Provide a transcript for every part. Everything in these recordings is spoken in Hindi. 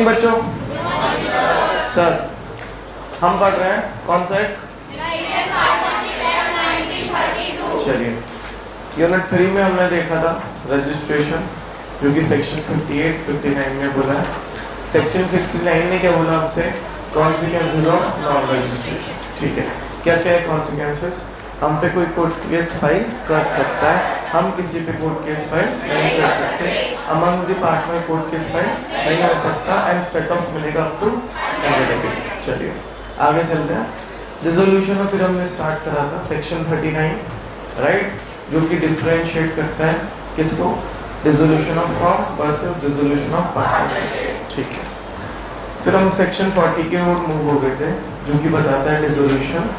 बच्चों? सर हम पढ़ रहे हैं कौन सा है? चलिए यूनिट 3 में हमने देखा था रजिस्ट्रेशन, जो कि सेक्शन 58, 59 में बोला है। सेक्शन 69 ने क्या बोला हमसे? Consequences of non registration. ठीक है, क्या क्या है कॉन्सिक्वेंसेस? हम पे कोई कोर्ट केस फाइल कर सकता है, हम किसी पे कोर्ट केस फाइल नहीं कर सकते, among the partner court case file नहीं हो सकता, एंड सेट ऑफ मिलेगा अप टू 100 केस। चलिए आगे चलते हैं। रिजोल्यूशन में फिर हमने स्टार्ट करा था सेक्शन 39, राइट, जो कि डिफरेंशिएट करता है किसको? Dissolution of firm versus dissolution of partnership. ठीक है, फिर हम सेक्शन 40 के ओर मूव हो गए थे, जो कि बताता है dissolution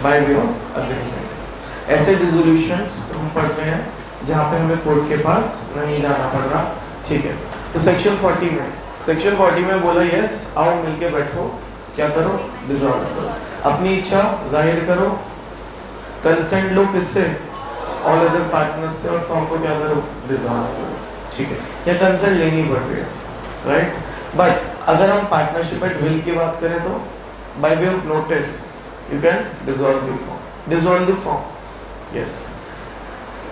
by way of agreement. ऐसे डिसोल्यूशंस हम पढ़ रहे हैं जहाँ पे हमें कोर्ट के पास नहीं जाना पड़ रहा। ठीक है, तो सेक्शन 40 में बोला यस आओ मिलके बैठो, क्या करो? डिसॉल्व करो, अपनी इच्छा जाहिर करो, कंसेंट लो किससे? ऑल अदर पार्टनर्स से, और फॉर्म को क्या करो? डिसॉल्व करो। ठीक है, क्या कंसेंट लेनी पड़ रही है, राइट। बट अगर हम पार्टनरशिप एट विल की बात करें तो by way of notice you can dissolve the form. Dissolve the form, yes,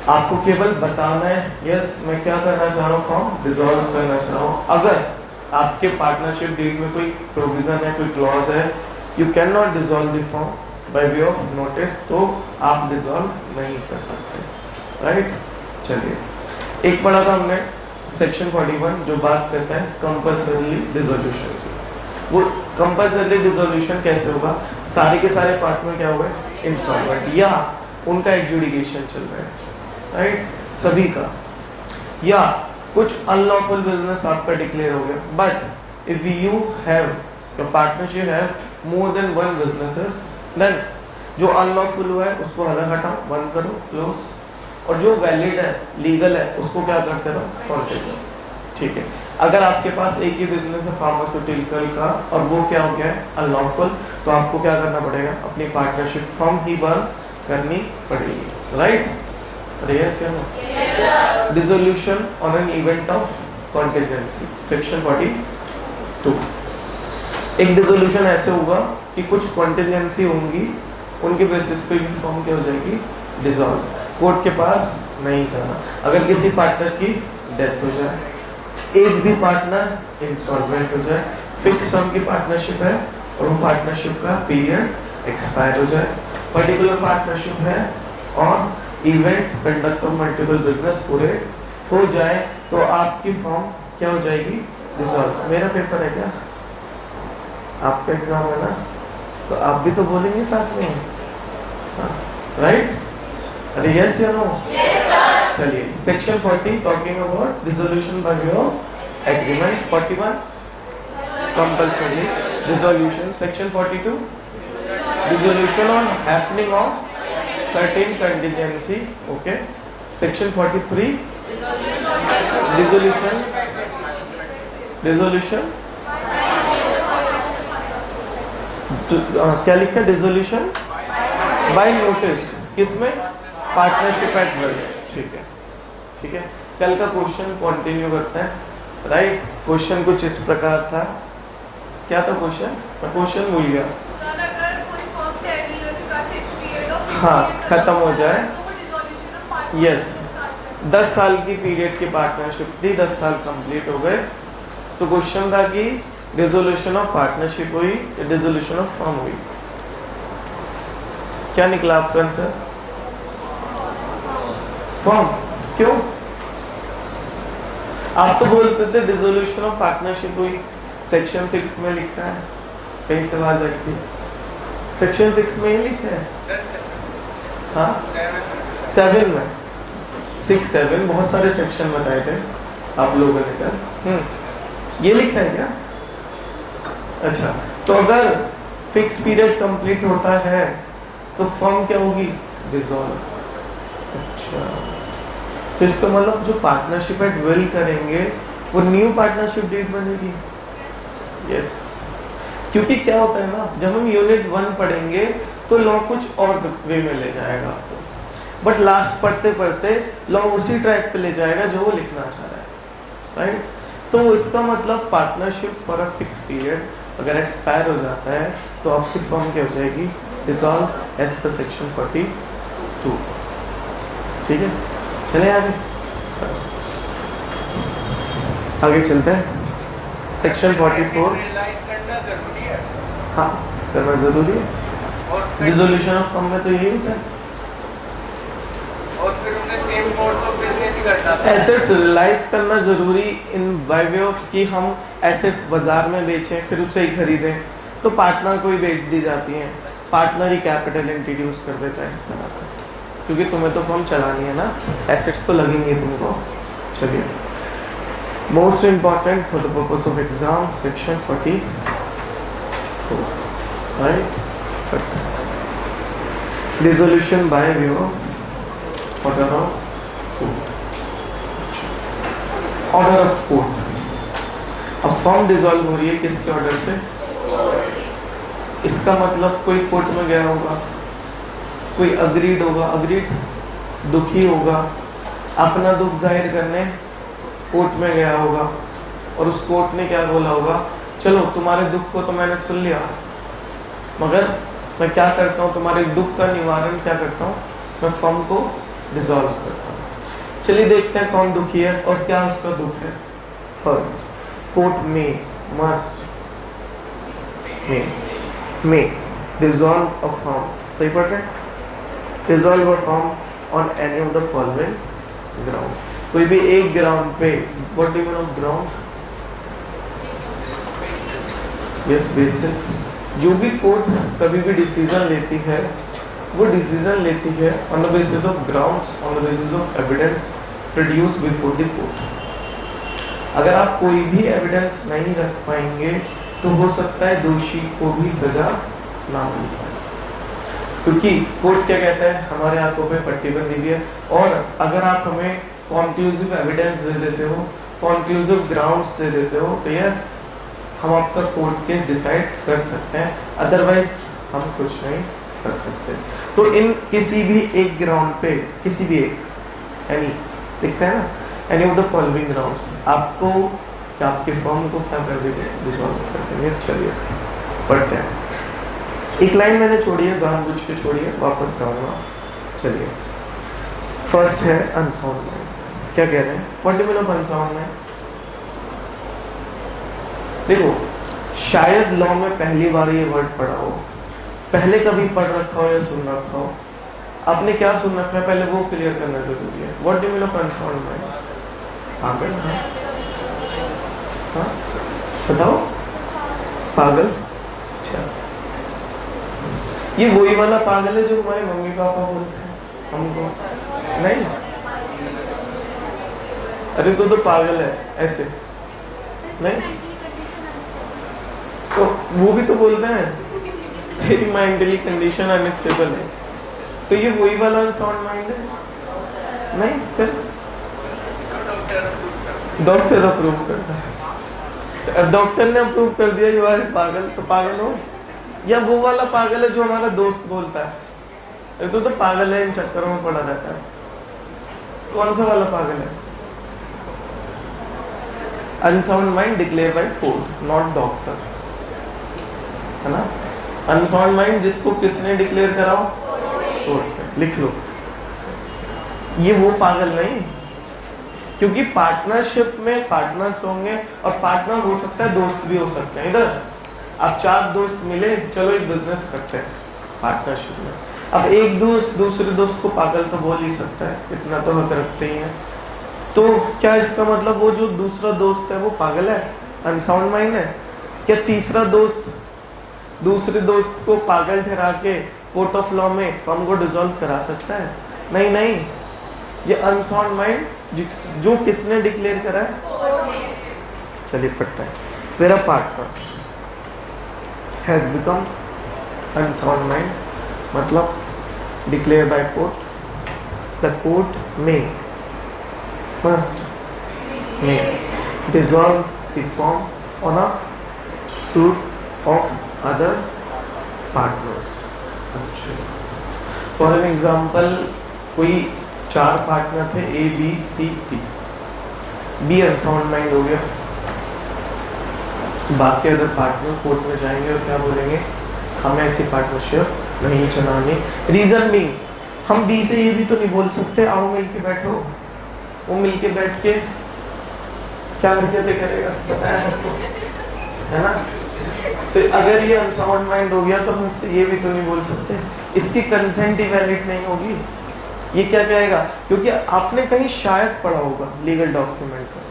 आपको केवल बताना है यस मैं क्या करना चाह रहा हूँ, फॉर्म डिसॉल्व करना चाह रहा हूँ। अगर आपके पार्टनरशिप डीड में कोई प्रोविजन है, कोई क्लॉज है, you can not dissolve the form by way of notice, तो आप डिसॉल्व नहीं कर सकते, राइट। चलिए एक पढ़ा था हमने सेक्शन 41 जो बात करता है कंपल्सरी डिसोल्यूशन की। वो कंपल्सरी डिसोल्यूशन कैसे होगा? सारे के सारे पार्टनर क्या हुए? इंसॉल्वेंट, या उनका एडजुडिकेशन चल रहा है, राइट, सभी का, या कुछ अनलॉफुल बिजनेस आपका डिक्लेयर हो गया। But if you have your partnership have more than one businesses, then जो अनलॉफुल हुआ है उसको अलग हटाओ, बंद करो, क्लोज, और जो वैलिड है, लीगल है, उसको क्या करते रहो? कंटिन्यू। ठीक है, अगर आपके पास एक ही बिजनेस है फार्मास्यूटिकल का और वो क्या हो गया है? अनलॉफुल, तो आपको क्या करना पड़ेगा? अपनी पार्टनरशिप फॉर्म ही बंद करनी पड़ेगी, राइट। यस या no? Dissolution on an event of contingency, section 42। एक डिसोल्यूशन ऐसे होगा कि कुछ कॉन्टिजेंसी होंगी, उनके बेसिस पे भी फॉर्म क्या हो जाएगी? डिसॉल्व। कोर्ट के पास नहीं जाना। अगर किसी पार्टनर की डेथ हो जाए, एक भी पार्टनर इंसॉल्वेंट हो जाए, फिक्स टर्म की पार्टनरशिप है और वो पार्टनरशिप का पीरियड एक्सपायर हो जाए, पर्टिकुलर पार्टनरशिप है और event conduct of multiple business पूरे हो जाए, तो आपकी फॉर्म क्या हो जाएगी? डिसॉल्व। मेरा पेपर है क्या? आपका एग्जाम है ना, तो आप भी तो बोलेंगे साथ में, राइट? अरे यस या नो? चलिए section 40 talking about dissolution by way of agreement. 41 compulsory dissolution. Section 42 dissolution on happening of certain contingency, okay. Section 43 dissolution क्या लिखा है? डिसोल्यूशन बाय नोटिस, किसमें? Partnership at will. ठीक है, ठीक है। कल का क्वेश्चन कंटिन्यू करते हैं, राइट। क्वेश्चन कुछ इस प्रकार था, क्या था क्वेश्चन? क्वेश्चन भूल गया। हाँ, खत्म हो जाए, यस, 10 साल की पीरियड की पार्टनरशिप थी, 10 साल कंप्लीट हो गए, तो क्वेश्चन था कि डिसोल्यूशन ऑफ पार्टनरशिप हुई या डिसोल्यूशन ऑफ फर्म हुई? क्या निकला आपका आंसर? फर्म। क्यों? आप तो बोलते थे डिसोल्यूशन ऑफ पार्टनरशिप हुई, सेक्शन 6 में लिखा है, कहीं से आवाज आई थी, सेक्शन 6 में ही लिखा है। हाँ 7 में, 6, 7 बहुत सारे सेक्शन बताए थे आप लोगों ने कल। ये लिखा है क्या? अच्छा, तो अगर फिक्स पीरियड कंप्लीट होता है तो फर्म क्या होगी? डिसॉल्व। अच्छा, तो इसका मतलब जो पार्टनरशिप एट विल करेंगे वो न्यू पार्टनरशिप डीड बनेगी। यस, क्योंकि क्या होता है ना, जब हम यूनिट 1 पढ़ेंगे तो लॉ कुछ और वे में ले जाएगा आपको, बट लास्ट पढ़ते पढ़ते लॉ उसी ट्रैक पे ले जाएगा जो वो लिखना चाह रहा है, राइट। तो तो इसका मतलब partnership for a fix period अगर एक्सपायर हो जाता है तो आपकी फर्म क्या हो जाएगी, डिसॉल्व एज पर सेक्शन 42। ठीक है, चले आगे सर, आगे चलते हैं। सेक्शन 44 हाँ करना जरूरी है, डिसोल्यूशन ऑफ फर्म में तो यही होता है। और फिर उन्हें सेम कोर्स ऑफ बिजनेस ही करना था। एसेट्स रियलाइज करना जरूरी इन बाय वे ऑफ कि हम एसेट्स बाजार में बेचें फिर उसे ही खरीदें, तो पार्टनर को ही बेच दी जाती हैं, पार्टनर ही कैपिटल इंट्रोड्यूस कर देता है इस तरह से, क्योंकि तुम्हें तो फर्म चलानी है ना, एसेट्स तो लगेंगे तुमको। चलिए, most important for the purpose of exam section 44 right, dissolution by way of order of court. Order of court, अब फर्म डिसॉल्व हो रही है किसके ऑर्डर से, इसका मतलब कोई कोर्ट में गया होगा, कोई अग्रीड होगा, अग्रीड दुखी होगा, अपना दुख जाहिर करने कोर्ट में गया होगा, और उस कोर्ट ने क्या बोला होगा, चलो तुम्हारे दुख को तो मैंने सुन लिया, मगर मैं क्या करता हूँ, तुम्हारे दुख का निवारण क्या करता हूँ, मैं फर्म को डिसॉल्व करता हूँ। चलिए देखते हैं कौन दुखी है और क्या उसका दुख है। First, court may must may dissolve a firm, सही पढ़ रहे हैं, dissolve a firm on any of the following ground, कोई भी एक ग्राउंड पे, what do you mean of ground, yes basis, जो भी कोर्ट कभी भी डिसीजन लेती है वो डिसीजन लेती है on the basis of grounds, on the basis of evidence produce before the court. अगर आप कोई भी एविडेंस नहीं रख पाएंगे तो हो सकता है दोषी को भी सजा ना मिल पाए, क्योंकि कोर्ट क्या कहता है, हमारे हाथों पे पट्टी बंधी हुई है, और अगर आप हमें कॉन्क्लूसिव एविडेंस दे देते हो, कॉन्क्लूसिव ग्राउंड्स दे देते हो, तो यस हम आपका कोर्ट केस डिसाइड कर सकते हैं, अदरवाइज हम कुछ नहीं कर सकते। तो इन किसी भी एक ग्राउंड पे, किसी भी एक, एनी लिखा है ना, any of the following grounds, आपको या आपके फर्म को क्या कर देंगे, डिसॉल्व कर देंगे। चलिए पढ़ते हैं, एक लाइन मैंने छोड़ी है, जानबूझ के छोड़ी है, वापस आऊंगा। चलिए, फर्स्ट है अनसाउंड माइंड। क्या कह रहे हैं, what do you mean of unsound mind? देखो, शायद लॉ में पहली बार ये वर्ड पढ़ा हो, पहले कभी पढ़ रखा हो या सुन रखा हो, आपने क्या सुन रखा है पहले वो क्लियर करना जरूरी है। What do you mean of unsound mind? पागल, हाँ बताओ, पागल। अच्छा, ये वही वाला पागल है जो हमारे मम्मी पापा बोलते हैं हमको, नहीं? अरे तो पागल है ऐसे, नहीं? तो वो भी तो बोलते हैं तेरी मेंटली कंडीशन अनस्टेबल है, तो ये वही वाला अनसाउंड माइंड है, नहीं? फिर डॉक्टर अप्रूव करता है, डॉक्टर ने अप्रूव कर दिया यू आर पागल, तो पागल हो, या वो वाला पागल है जो हमारा दोस्त बोलता है अरे तो पागल है, इन चक्करों में पड़ा रहता है, कौन सा वाला पागल है? Unsound mind declare by court, not doctor, है ना? अनसाउंड माइंड जिसको किसने डिक्लेयर कराओ, कोर्ट। लिख लो, ये वो पागल नहीं, क्योंकि पार्टनरशिप में पार्टनर्स होंगे, और पार्टनर हो सकता है दोस्त भी हो सकते हैं। इधर अब 4 दोस्त मिले, चलो एक बिजनेस करते हैं पार्टनरशिप में, अब एक दोस्त दूसरे दोस्त को पागल तो बोल ही सकता है, इतना तो हक रखते ही हैं, तो क्या इसका मतलब वो जो दूसरा दोस्त है वो पागल है, अनसाउंड माइंड है? क्या तीसरा दोस्त दूसरे दोस्त को पागल ठहरा के कोर्ट ऑफ लॉ में फर्म को डिसॉल्व करा सकता है? नहीं नहीं, ये अनसाउंड माइंड जो किसने डिक्लेयर करा है। चलिए पढ़ते हैं, मेरा partner has become unsound mind, मतलब declare by court, the court may must may dissolve the firm on a suit of other partners. For an example, कोई 4 पार्टनर थे, A B C D, B unsound mind हो गया, बाकी अदर पार्टनर कोर्ट में जाएंगे और क्या बोलेंगे, हमें ऐसी पार्टनरशिप नहीं चलानी। रीजन भी, हम बी से ये भी तो नहीं बोल सकते आओ मिल के बैठो, वो मिल के बैठ के क्या हरकतें करेगा बताया आपको, है ना। तो अगर ये अनसाउंड माइंड हो गया तो हम इससे ये भी तो नहीं बोल सकते इसकी कंसेंट ही वैलिड नहीं होगी। ये क्या कहेगा, क्योंकि आपने कहीं शायद पढ़ा होगा लीगल डॉक्यूमेंट में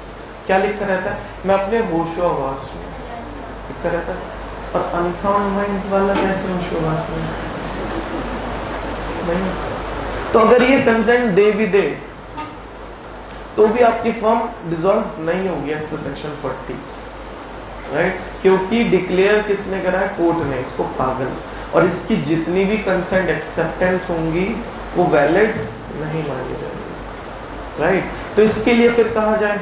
क्या लिखा रहता है, मैं अपने होशोहवास में लिखा रहता है, और अनसाउंड माइंड वाला कैसे होशोहवास में नहीं। तो अगर ये कंसेंट दे भी दे तो भी आपकी फर्म डिसॉल्व नहीं होगी एज पर सेक्शन 40, राइट, क्योंकि डिक्लेयर किसने करा है, कोर्ट ने इसको पागल, और इसकी जितनी भी कंसेंट एक्सेप्टेंस होंगी वो वैलिड नहीं मानी जाएगी, राइट। तो इसके लिए फिर कहाँ जाए,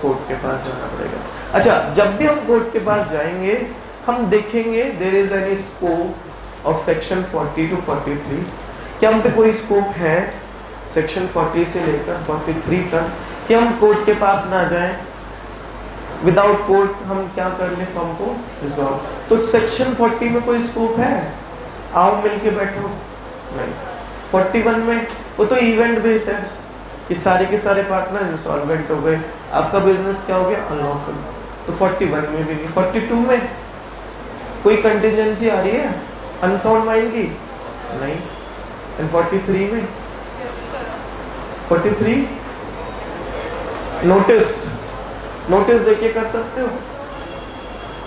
कोर्ट के पास जाना पड़ेगा। अच्छा, जब भी हम कोर्ट के पास जाएंगे हम देखेंगे there is any scope of section 40 to 43, क्या हम पे कोई स्कोप है सेक्शन 40 से लेकर 43 तक कि हम कोर्ट के पास ना जाएं, विदाउट कोर्ट हम क्या कर ले फॉर्म को रिजॉल्व। तो सेक्शन 40 में कोई स्कोप है, आओ मिल के बैठो, नहीं। 41 में वो तो इवेंट बेस है कि सारे के सारे पार्टनर इंसॉल्वेंट हो गए, आपका बिजनेस क्या हो गया, अनलॉफुल। तो 41 में भी नहीं। 42 में कोई कंटिजेंसी आ रही है अनसाउंड माइंड की, नहीं। एंड 43 में 43 नोटिस देके कर सकते हो।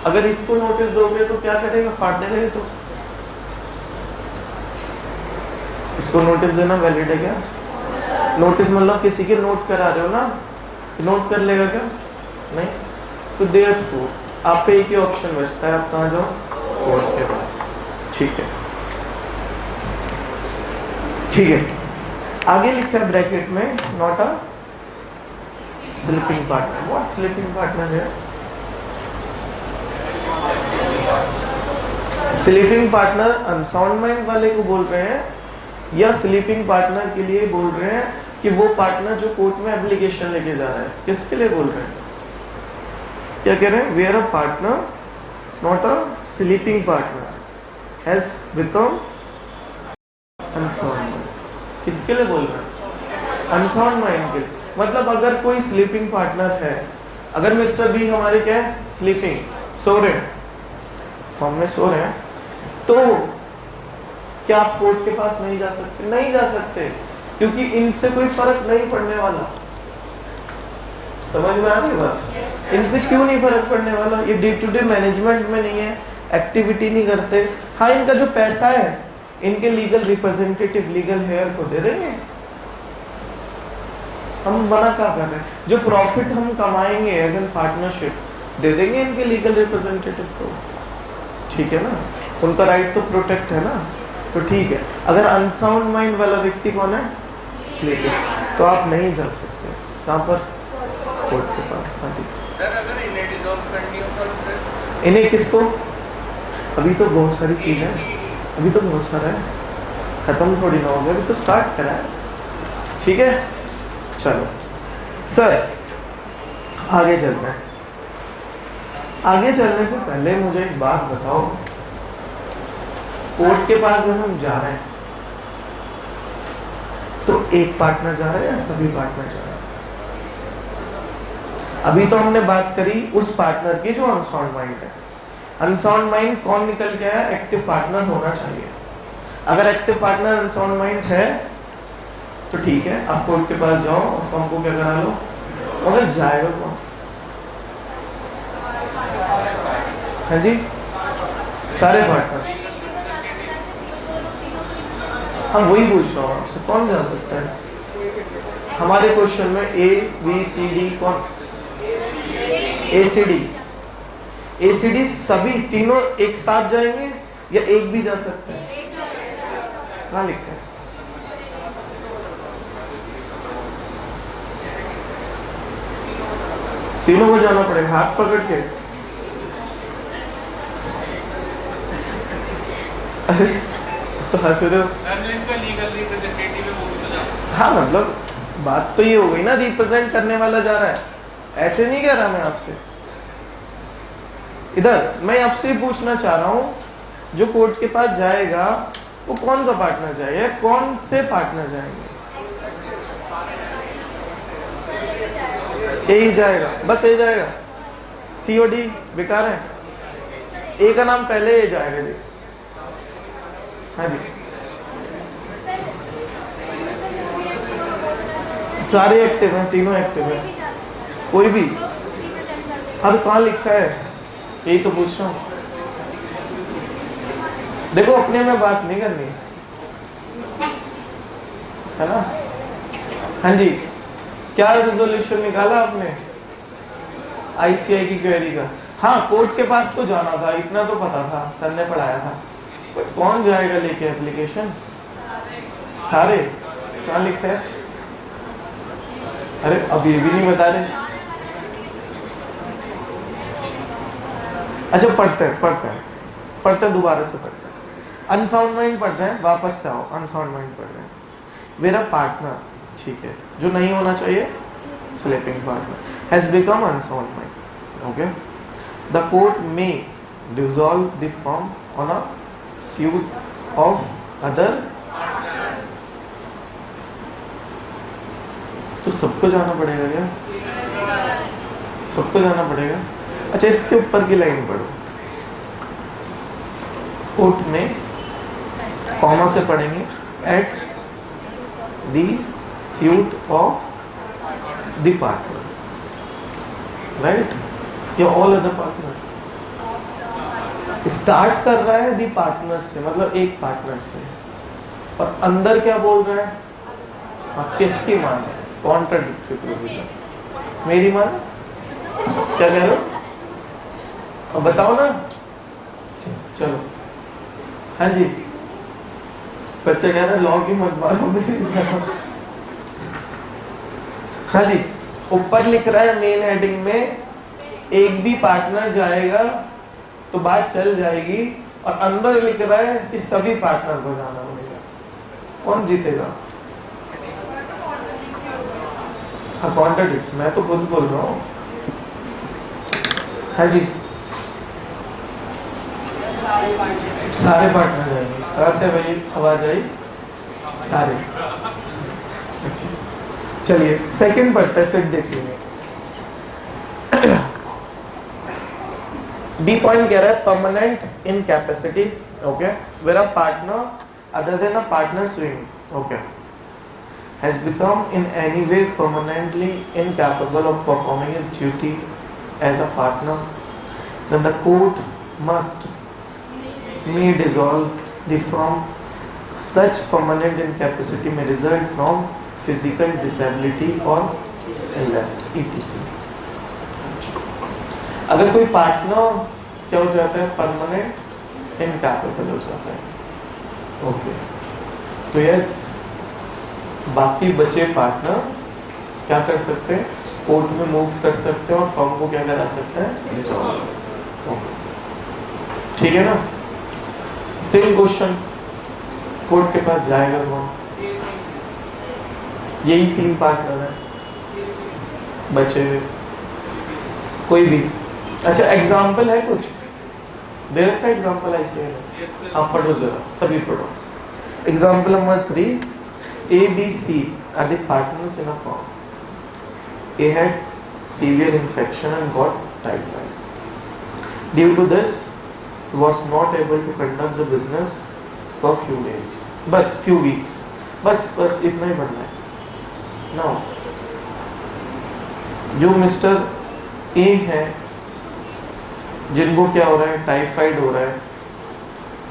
अगर इसको नोटिस दोगे तो क्या करेगा, फाड़ देगा ये। तो इसको नोटिस देना वैलिड है क्या? नोटिस मतलब किसी के नोट करा रहे हो ना, तो नोट कर लेगा क्या? नहीं। तो देयरफॉर आप पे एक ही ऑप्शन बचता है, आप कहाँ जाओ, कोर्ट के पास। ठीक है, ठीक है। आगे लिखा है ब्रैकेट में, not a sleeping partner. What sleeping partner है? स्लीपिंग पार्टनर अनसाउंड माइंड वाले को बोल रहे हैं, या स्लीपिंग पार्टनर के लिए बोल रहे हैं कि वो पार्टनर जो कोर्ट में एप्लीकेशन लेके जा रहा है, किसके लिए बोल रहे हैं? क्या कह रहे हैं? Where a partner not a sleeping partner has become unsound mind. किसके लिए बोल रहे हैं? अनसाउंड माइंड के लिए। मतलब अगर कोई स्लीपिंग पार्टनर है, अगर मिस्टर बी हमारे क्या है, स्लीपिंग, सो रहे हैं, फॉर्म में सो रहे हैं, तो क्या आप कोर्ट के पास नहीं जा सकते? नहीं जा सकते, क्योंकि इनसे कोई फर्क नहीं पड़ने वाला। समझ में आ रही बात? इनसे क्यों नहीं फर्क पड़ने वाला? ये डे टू डे मैनेजमेंट में नहीं है, एक्टिविटी नहीं करते। हाँ, इनका जो पैसा है इनके लीगल रिप्रेजेंटेटिव, लीगल हेयर को दे देंगे, हम मना क्या कर रहे हैं? जो प्रॉफिट हम कमाएंगे एज एन पार्टनरशिप दे देंगे इनके लीगल रिप्रेजेंटेटिव को, ठीक है ना। उनका राइट तो प्रोटेक्ट है ना, तो ठीक है। अगर अनसाउंड माइंड वाला व्यक्ति कौन है, स्लीपिंग, तो आप नहीं जा सकते। कहाँ पर? कोर्ट के पास। हाँ जी सर, अगर इन्हें डिसॉल्व करनी हो तो फिर इन्हें किसको? अभी तो बहुत सारी चीज़ है, अभी तो बहुत सारा है, खत्म थोड़ी ना हो गया, अभी तो स्टार्ट करा है, ठीक है। चलो सर आगे चलते हैं। आगे चलने से पहले मुझे एक बात बताओ, कोर्ट के पास जब हम जा रहे हैं तो एक पार्टनर जा रहा है या सभी पार्टनर जा रहे हैं? अभी तो हमने बात करी उस पार्टनर की जो अनसाउंड माइंड है। अनसाउंड माइंड कौन निकल के आया? एक्टिव पार्टनर होना चाहिए। अगर एक्टिव पार्टनर अनसाउंड माइंड है तो ठीक है, आप कोर्ट के पास जाओ और फॉर्म को क्या करा लो। अगर जाएगा कौन? हाँ जी, सारे पार्टनर। हम वही पूछ रहा हूँ आपसे, कौन जा सकता है? हमारे क्वेश्चन में ए बी सी डी कौन? ए सी डी, ए सी डी सभी तीनों एक साथ जाएंगे या एक भी जा सकता है? कहाँ लिखा है? तीनों को जाना पड़ेगा, हाथ पकड़ के। अरे तो हंस रहे हो? हाँ, मतलब बात तो ये हो गई ना, रिप्रेजेंट करने वाला जा रहा है, ऐसे नहीं कह रहा मैं आपसे। इधर मैं आपसे ही पूछना चाह रहा हूँ, जो कोर्ट के पास जाएगा वो कौन सा पार्टनर जाएगा, कौन से पार्टनर जाएंगे? ए ही जाएगा, बस ए जाएगा। सीओडी बेकार है, ए का नाम पहले ए जाएगा जी। हाँ जी, सारे एक्टिव हैं, तीनों एक्टिव हैं, कोई भी। अब कहाँ लिखा है, यही तो पूछ रहा हूँ। देखो अपने में बात नहीं करनी है ना। हाँ जी, क्या रिजोल्यूशन निकाला आपने आईसीआई की क्वेरी का? हाँ, कोर्ट के पास तो जाना था, इतना तो पता था, सर ने पढ़ाया था। बट कौन जाएगा लेके एप्लीकेशन? सारे। कहाँ लिखा है? अरे अब ये भी नहीं बता रहे। अच्छा पढ़ते हैं दोबारा से पढ़ते हैं। अनसाउंड माइंड पढ़ रहे हैं, वापस से आओ। अनसाउंड माइंड पढ़ रहे हैं। मेरा पार्टनर, ठीक है, जो नहीं होना चाहिए, sleeping partner has become unsound mind. Okay, the court may dissolve the firm on a suit of other. तो सबको जाना पड़ेगा क्या? सबको जाना पड़ेगा। अच्छा, इसके ऊपर की लाइन पढ़ो। कोर्ट में कॉमा से पढ़ेंगे, at the suit of the partner, right, या ऑल अदर पार्टनर्स। स्टार्ट कर रहा है दी पार्टनर से, मतलब एक पार्टनर से, और अंदर क्या बोल रहा है? आप किसकी मान है? Contradictory provision. मेरी मान? क्या कह रहे हो? अब बताओ ना। चलो, हाँ जी, बच्चे कह रहे लॉ की मत मारो, मेरी। हाँ जी, ऊपर लिख रहा है मेन हेडिंग में, एक भी पार्टनर जाएगा तो बात चल जाएगी, और अंदर लिख रहा है कि सभी पार्टनर को जाना पड़ेगा। कौन जीतेगा? हाँ, कॉन्ट्राडिक्ट, मैं तो खुद बोल रहा हूँ। हाँ जी, सारे पार्टनर जाएंगे। कहाँ से भाई आवाज आई? सारे। अच्छा, चलिए सेकंड पढ़ते हैं, फिर देखेंगे। डी पॉइंट कह रहा है permanent incapacity. Okay, where a partner other than a partner suing, okay, has become in any way permanently incapable of performing his duty as a partner, then the court may dissolve the firm. Such permanent incapacity may result from physical disability or illness, etc. अगर कोई पार्टनर क्या हो जाता है? परमानेंट इनकैपेबल हो जाता है। ओके, तो यस, बाकी बचे पार्टनर क्या कर सकते हैं? कोर्ट में मूव कर सकते हैं और फर्म को क्या करा सकते हैं? डिसॉल्व। ठीक है ना। सेम क्वेश्चन, कोर्ट के पास जाएगा कौन? यही तीन पार्टनर है बचे हुए, कोई भी। अच्छा, एग्जाम्पल है कुछ दे रखा है? एग्जाम्पल ऐसे है, आप पढ़ो जरा, सभी पढ़ो। Example number 3, A, B, C are the partners in a firm. A had severe infection and got typhoid. Due to this, he was not able to conduct the business for few days. बस few weeks. बस इतना ही पढ़ना है। Now, जो मिस्टर A है, जिनको क्या हो रहा है? टाइफाइड हो रहा है,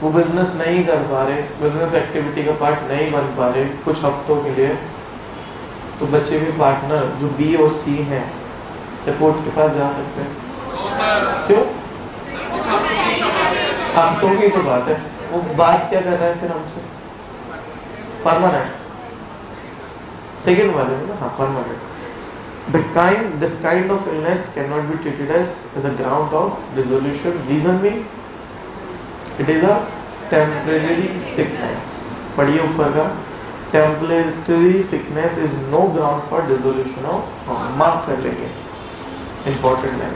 वो बिजनेस नहीं कर पा रहे, बिजनेस एक्टिविटी का पार्ट नहीं बन पा रहे कुछ हफ्तों के लिए, तो बचे हुए पार्टनर जो बी और सी हैं, क्या कोर्ट के पास जा सकते हैं? क्यों? हफ्तों की तो बात है। वो बात क्या कर रहा है फिर हमसे? परमानेंट। सेकेंड वाले में ना, हाँ, permanent. This kind of illness cannot be treated as a ground of dissolution. Reason being, it is a temporary sickness. पढ़िए ऊपर का, temporary sickness is no ground for dissolution of firm. Mark कर लेंगे, important है।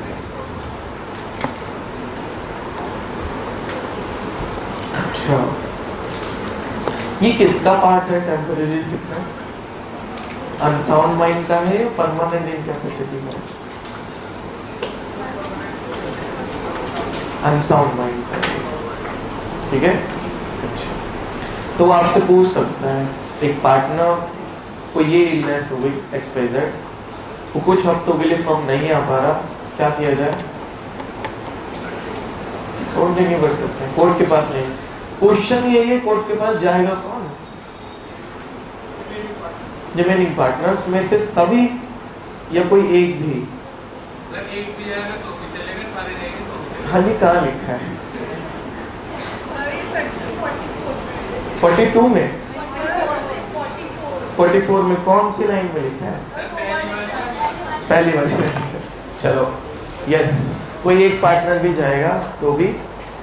अच्छा, ये किसका पार्ट है टेम्परेरी सिकनेस? अनसाउंड माइंड का है या परमानेंट इनकैपेसिटी का? अनसाउंड माइंड का, ठीक है। अच्छा, तो वो आपसे पूछ सकता है, एक पार्टनर को ये इलनेस हो गई XYZ, वो कुछ हफ्तों के लिए फर्म नहीं आ पा रहा, क्या किया जाए? कोर्ट नहीं कर सकते, कोर्ट के पास नहीं। क्वेश्चन यही है, कोर्ट के पास जाएगा कौन? रिमेनिंग पार्टनर्स में से सभी या कोई एक भी? सर एक भी जाएगा तो भी चलेगा, सारे जाएंगे तो भी चलेगा। हाँ, ये कहाँ लिखा है? 42 में, 44 में कौन सी लाइन में लिखा है? सर पहली वाली में। चलो, यस, कोई एक पार्टनर भी जाएगा तो भी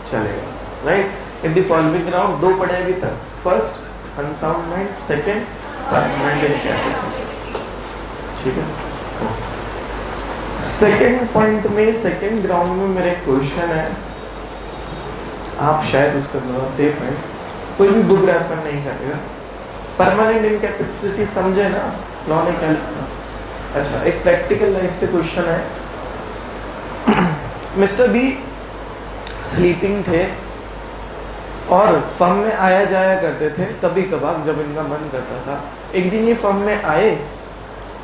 चलेगा, right. In the following ground दो पढ़े अभी तक, first unsound mind, second permanent incapacity, ठीक है। सेकंड पॉइंट में, सेकंड ग्राउंड में मेरा क्वेश्चन है, आप शायद उसका जवाब दे पाए, कोई भी बुक रेफर नहीं करेगा। परमानेंट इनकैपेसिटी समझे ना, लॉ ने क्या लिखा? अच्छा, एक प्रैक्टिकल लाइफ से क्वेश्चन है। मिस्टर बी स्लीपिंग थे और फर्म में आया जाया करते थे कभी कभार जब इनका मन करता था। एक दिन ये फर्म में आए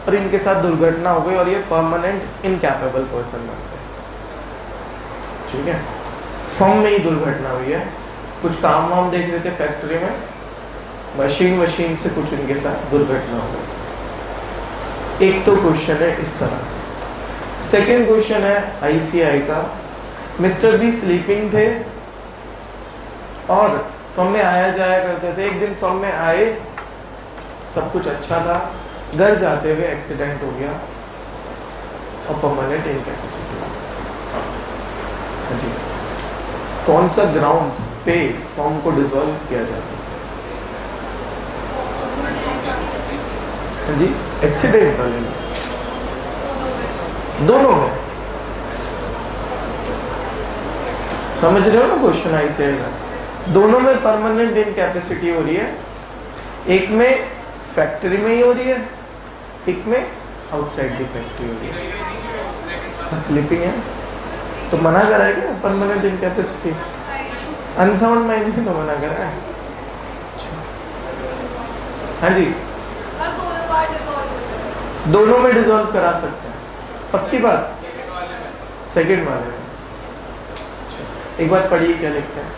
और इनके साथ दुर्घटना हो गई और ये परमानेंट इनकैपेबल पर्सन बन गए, ठीक है। फर्म में ही दुर्घटना हुई है, कुछ काम वाम देख रहे थे फैक्ट्री में, मशीन से कुछ इनके साथ दुर्घटना हो गई। एक तो क्वेश्चन है इस तरह से। सेकेंड क्वेश्चन है ICI का, मिस्टर बी स्लीपिंग थे और फर्म में आया जाया करते थे। एक दिन फर्म में आए, सब कुछ अच्छा था, घर जाते हुए एक्सीडेंट हो गया और परमानेंट इनकैपेसिटी। हाँ जी, कौन सा ग्राउंड पे फर्म को डिसॉल्व किया जा सकता है? हाँ जी, एक्सीडेंट वाले में, दोनों में। समझ रहे हो ना क्वेश्चन ICI का? दोनों में परमानेंट इनकैपेसिटी हो रही है, एक में फैक्ट्री में ही हो रही है, एक में आउटसाइड द फैक्ट्री हो रही है। स्लीपिंग है तो मना करा है क्या परमानेंट इनकैपेसिटी? अनसाउंड माइंड है तो मना करा है। हाँ जी, दोनों में डिसॉल्व करा सकते हैं, पक्की बात। सेकंड वाले में एक बार पढ़िए क्या लिखा है।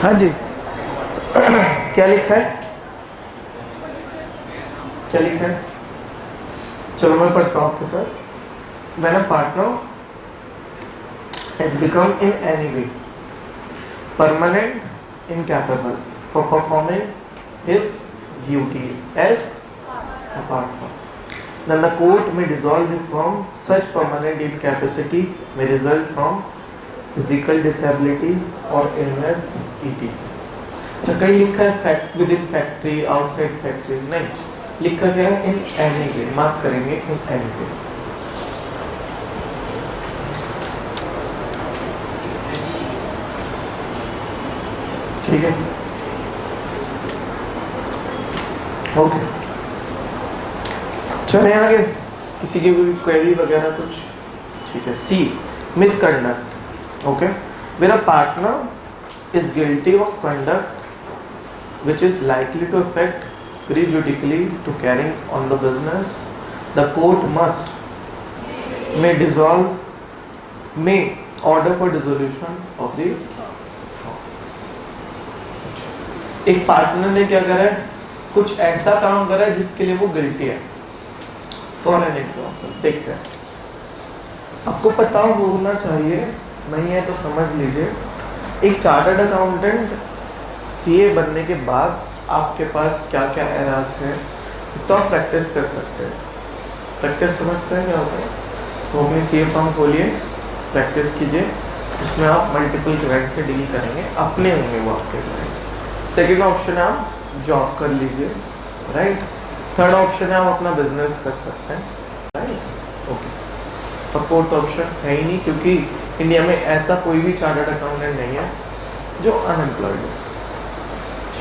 हाँ जी, क्या लिखा है? क्या लिखा है? चलो मैं पढ़ता हूँ आपके साथ। When a partner has become in any way permanent incapable for performing his duties as a partner, then the court may dissolve the firm. Such permanent incapacity may result from physical disability or illness etc. अच्छा, कहीं लिखा है fact with in factory, outside factory, नहीं, लिखा गया है इन एनी वे, मार्क करेंगे इन एनी वे। ठीक है, ओके, चले आगे। किसी की कोई क्वेरी वगैरह कुछ? ठीक है। C, misconduct. Okay, where a partner is guilty of conduct which is likely to affect prejudicially to carrying on the business, the court may order for dissolution of the firm. एक पार्टनर ने क्या करा है, कुछ ऐसा काम करा है जिसके लिए वो गिल्टी है। फॉर एन एग्जाम्पल देखते हैं, आपको पता होना चाहिए, नहीं है तो समझ लीजिए। एक चार्टर्ड अकाउंटेंट CA बनने के बाद आपके पास क्या क्या एराज है तो आप प्रैक्टिस कर सकते हैं। प्रैक्टिस समझते हैं क्या होता है? तो अपनी CA फॉर्म खोलिए, प्रैक्टिस कीजिए, उसमें आप मल्टीपल क्लाइंट से डील करेंगे, अपने होंगे वो आपके क्लाइंट। सेकेंड ऑप्शन है आप जॉब कर लीजिए, राइट। थर्ड ऑप्शन है आप अपना बिजनेस कर सकते हैं, राइट, ओके। और फोर्थ ऑप्शन है ही नहीं, क्योंकि इंडिया में ऐसा कोई भी चार्टर्ड अकाउंटेंट नहीं है जो अनएम्प्लॉयड हो,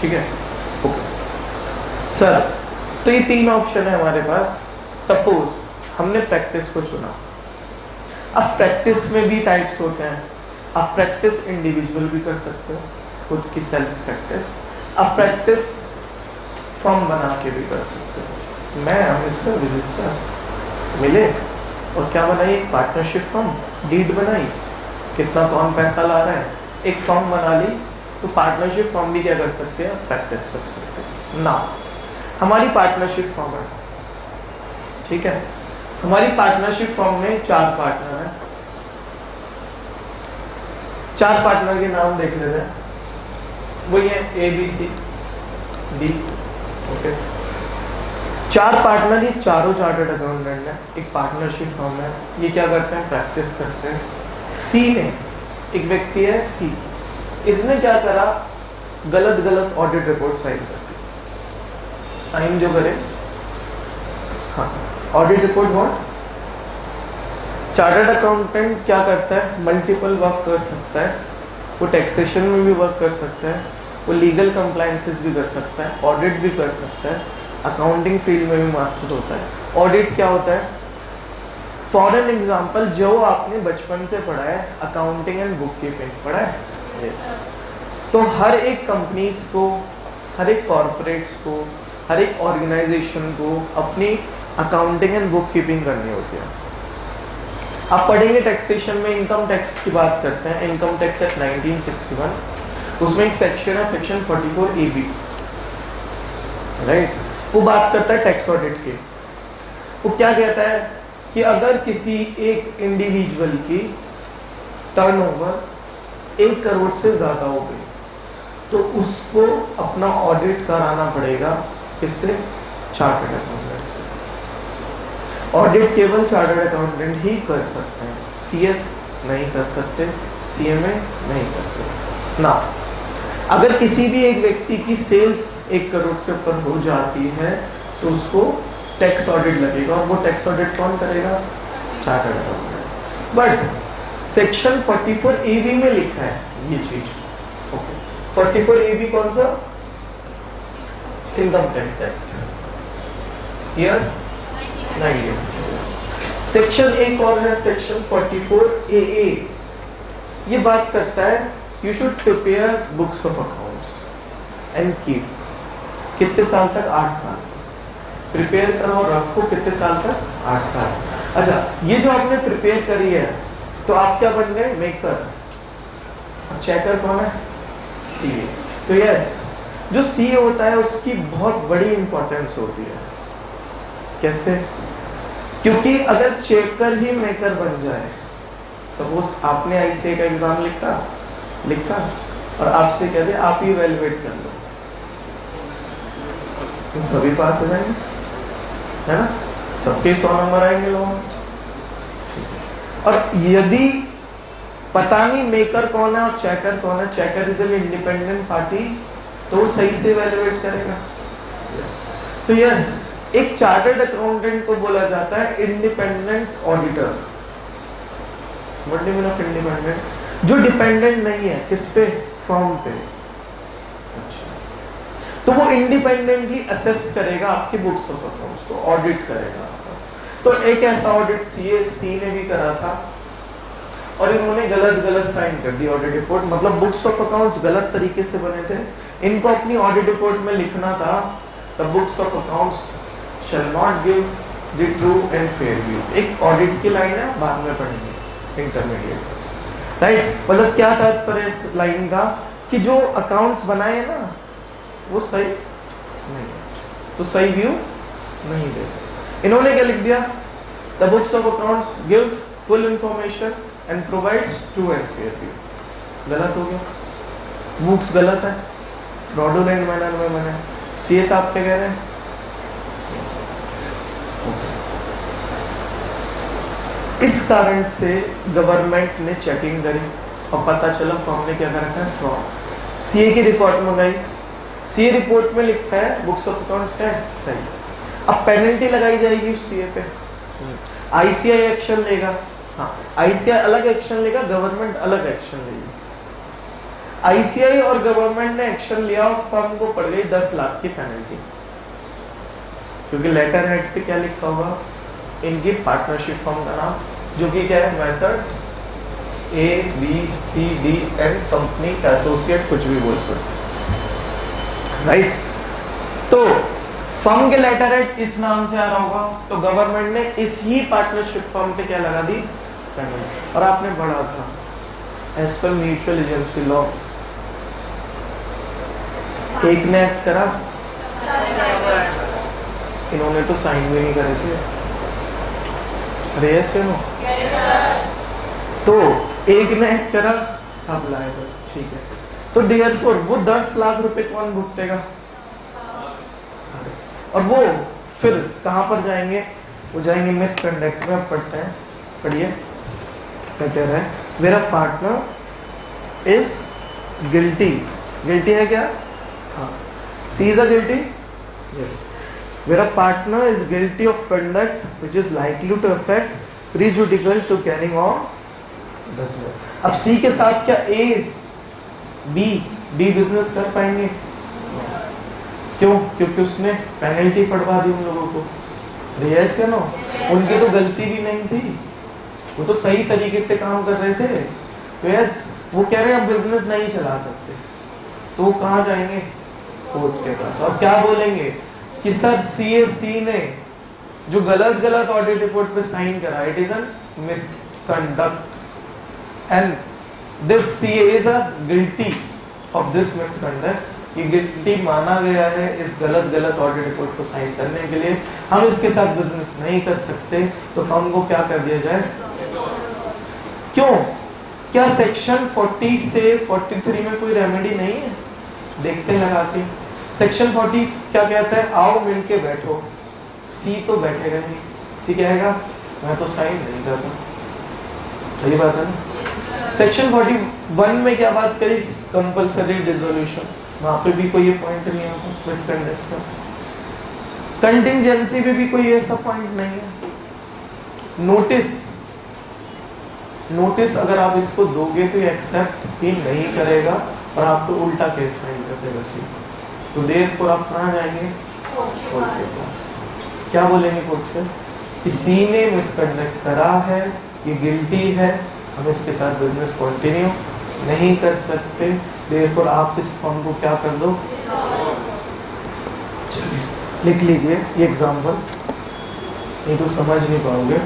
ठीक है, ओके सर। तो ये तीन ऑप्शन है हमारे पास। सपोज हमने प्रैक्टिस को चुना। अब प्रैक्टिस में भी टाइप्स होते हैं। आप प्रैक्टिस इंडिविजुअल भी कर सकते हो, खुद की सेल्फ प्रैक्टिस। आप प्रैक्टिस फॉर्म बना के भी कर सकते हो। मैं अमित विजित सर मिले और क्या बनाई, एक पार्टनरशिप फॉर्म, डीड बनाई, कितना कौन पैसा ला रहा है, एक फॉर्म बना ली। तो पार्टनरशिप फॉर्म भी क्या कर सकते हैं, प्रैक्टिस कर सकते हैं ना। हमारी पार्टनरशिप फॉर्म है, ठीक है। हमारी पार्टनरशिप फॉर्म में 4 पार्टनर हैं। 4 पार्टनर के नाम देख लेते हैं, वही है ABCD, ओके। 4 पार्टनर, ये चारों चार्टर्ड अकाउंटेंट है। एक पार्टनरशिप फॉर्म है, ये क्या करते हैं, प्रैक्टिस करते हैं। C ने, एक व्यक्ति है C, इसने क्या करा, गलत गलत ऑडिट रिपोर्ट साइन कर दी। साइन जो करे, हाँ, audit report what. Chartered accountant क्या करता है, मल्टीपल वर्क कर सकता है। वो टैक्सेशन में भी वर्क कर सकता है, वो लीगल कंप्लायंसेस भी कर सकता है, ऑडिट भी कर सकता है, अकाउंटिंग फील्ड में भी मास्टर होता है। ऑडिट क्या होता है, फॉर एन एग्जाम्पल जो आपने बचपन से पढ़ा है, अकाउंटिंग एंड बुक कीपिंग पढ़ा है, यस। तो हर एक कंपनीज को, हर एक कॉरपोरेट्स को, हर एक ऑर्गेनाइजेशन को अपनी अकाउंटिंग एंड बुक कीपिंग करनी होती है। आप पढ़ेंगे टैक्सेशन में, इनकम टैक्स की बात करते हैं, इनकम टैक्स एक्ट 1961, उसमें एक सेक्शन है, सेक्शन 44AB, राइट। वो बात करता है टैक्स ऑडिट की। वो क्या कहता है कि अगर किसी एक इंडिविजुअल की टर्नओवर 1 करोड़ से ज़्यादा हो गई तो उसको अपना ऑडिट कराना पड़ेगा, किससे, चार्टर्ड अकाउंटेंट से। ऑडिट केवल चार्टर्ड अकाउंटेंट ही कर सकते हैं, CS नहीं कर सकते, CMA नहीं कर सकते ना। अगर किसी भी एक व्यक्ति की सेल्स 1 करोड़ से ऊपर हो जाती है तो उसको टैक्स ऑडिट लगेगा, और वो टैक्स ऑडिट कौन करेगा, chartered accountant. But section 44AB में लिखा है ये चीज, ओके। 44AB कौन सा, income tax act, year 1960। Section एक और है, सेक्शन 44AA, ये बात करता है you should prepare books of accounts and keep, कितने साल तक, 8 साल प्रिपेयर करो और रखो, कितने साल तक, 8 साल। अच्छा, ये जो आपने प्रिपेयर करी है तो आप क्या बन गए, मेकर। और चेकर कौन है, CA। तो यस, जो CA होता है उसकी बहुत बड़ी इंपॉर्टेंस होती है। कैसे, क्योंकि अगर चेकर ही मेकर बन जाए, सपोज आपने ICA का एग्जाम लिखा और आपसे कह दे आप ही इवैल्यूएट कर लो, तो सभी पास हो जाएंगे, है ना, सबके 100 नंबर आएंगे लोगों। और यदि पता नहीं मेकर कौन है और चेकर कौन है, checker is an independent party, तो वो सही से इवैल्यूएट करेगा। तो यस, एक चार्टर्ड अकाउंटेंट को बोला जाता है independent auditor. What do you mean of independent, जो डिपेंडेंट नहीं है किस पे, फर्म पे। अच्छा, तो वो इंडिपेंडेंटली असेस करेगा आपकी बुक्स ऑफ अकाउंट्स को, ऑडिट करेगा। तो एक ऐसा ऑडिट CA ने भी करा था और इन्होंने गलत साइन कर दी ऑडिट रिपोर्ट, मतलब बुक्स ऑफ अकाउंट्स गलत तरीके से बने थे। इनको अपनी ऑडिट रिपोर्ट में लिखना था the books of accounts shall not give the true and fair view. एक ऑडिट की लाइन है, बाद में पढ़ेंगे इंटरमीडिएट, राइट। मतलब क्या तात्पर्य इस लाइन का, कि जो अकाउंट्स बनाए ना वो सही नहीं, तो सही व्यू नहीं देते। इन्होंने क्या लिख दिया, the books of accounts give full information and provides true and fair view. गलत हो गया, बुक्स गलत है, फ्रॉडुलेंट मैनर में बने। CA साहब क्या कह रहे हैं, इस कारण से गवर्नमेंट ने चेकिंग करी और पता चला फर्म ने क्या कर रखा है, फ्रॉड। सीए की रिपोर्ट मंगाई, सीए रिपोर्ट में लिखा है बुक्स ऑफ अकाउंट्स क्या है, सही। अब पेनल्टी लगाई जाएगी उस सीए पे, आईसीआई एक्शन लेगा, हाँ आईसीआई अलग एक्शन लेगा, गवर्नमेंट अलग एक्शन लेगी। आईसीआई और गवर्नमेंट ने एक्शन लिया और फर्म को पड़ गई 10 लाख की पेनल्टी, क्योंकि लेटर हेड पे क्या लिखा होगा, इनकी पार्टनरशिप फर्म का नाम, जो कि क्या है, Messrs ABCD and company associate, कुछ भी बोल सकते, राइट। तो फर्म के लेटर हेड इस नाम से आ रहा होगा, तो गवर्नमेंट ने इस ही पार्टनरशिप फर्म पे क्या लगा दी, पेनल्टी। और आपने पढ़ा था as per mutual agency law, एक ने एक्ट करा, इन्होंने तो साइन भी नहीं करे थे, अरे ऐसे नो, तो एक ने एक्ट करा, सब लायबल, ठीक है। तो देयरफॉर वो 10 लाख रुपए कौन भुगतेगा, सारे। और वो फिर कहां पर जाएंगे, वो जाएंगे मिसकंडक्ट में। अब पढ़ते हैं, पढ़िए क्या कह रहा है, मेरा पार्टनर इज गिल्टी, गिल्टी है क्या, हाँ, she is a guilty, yes, मेरा partner is guilty of conduct which is likely to affect prejudicial to carrying on business. अब सी के साथ क्या ए बी डी बिजनेस कर पाएंगे, क्यों, क्योंकि उसने पेनल्टी पड़वा दी उन लोगों को, रियस क्या नो, उनकी तो गलती भी नहीं थी, वो तो सही तरीके से काम कर रहे थे। तो यस, वो कह रहे हैं अब बिजनेस नहीं चला सकते, तो वो कहाँ जाएंगे, कोर्ट के पास, और क्या बोलेंगे कि सर सीएसी ने जो गलत गलत ऑडिट रिपोर्ट पे साइन करा, it is an misconduct and this CA is a guilty of this misconduct. ये गिल्टी माना गया है इस गलत गलत ऑडिट रिपोर्ट को साइन करने के लिए, हम इसके साथ बिजनेस नहीं कर सकते, तो फर्म को क्या कर दिया जाए, क्यों, क्या सेक्शन 40 से 43 में कोई रेमेडी नहीं है, देखते लगा के। सेक्शन 40 क्या कहता है, आओ मिलके बैठो, सी तो बैठेगा नहीं, सी कहेगा मैं तो साइन नहीं करता, सही बात है ना। सेक्शन 41 में क्या बात करी, कंपल्सरी डिसोल्यूशन, वहां पे भी कोई ये पॉइंट नहीं होगा मिसकंडक्ट का। कंटिंजेंसी में भी कोई ऐसा पॉइंट नहीं है। नोटिस अगर आप इसको दोगे तो ये एक्सेप्ट ही नहीं करेगा और आपको उल्टा केस फाइल कर देगा सी, तो देयरफॉर आप कहाँ जाएंगे, कोर्ट के पास। क्या बोलेंगे कोर्ट से, कि सी ने मिसकंडक्ट करा है, ये गिल्टी है, हम इसके साथ बिजनेस कंटिन्यू नहीं कर सकते, देयरफॉर आप इस फर्म को क्या कर दो, चलिए लिख लीजिए ये एग्जाम्पल, नहीं तो समझ नहीं पाओगे,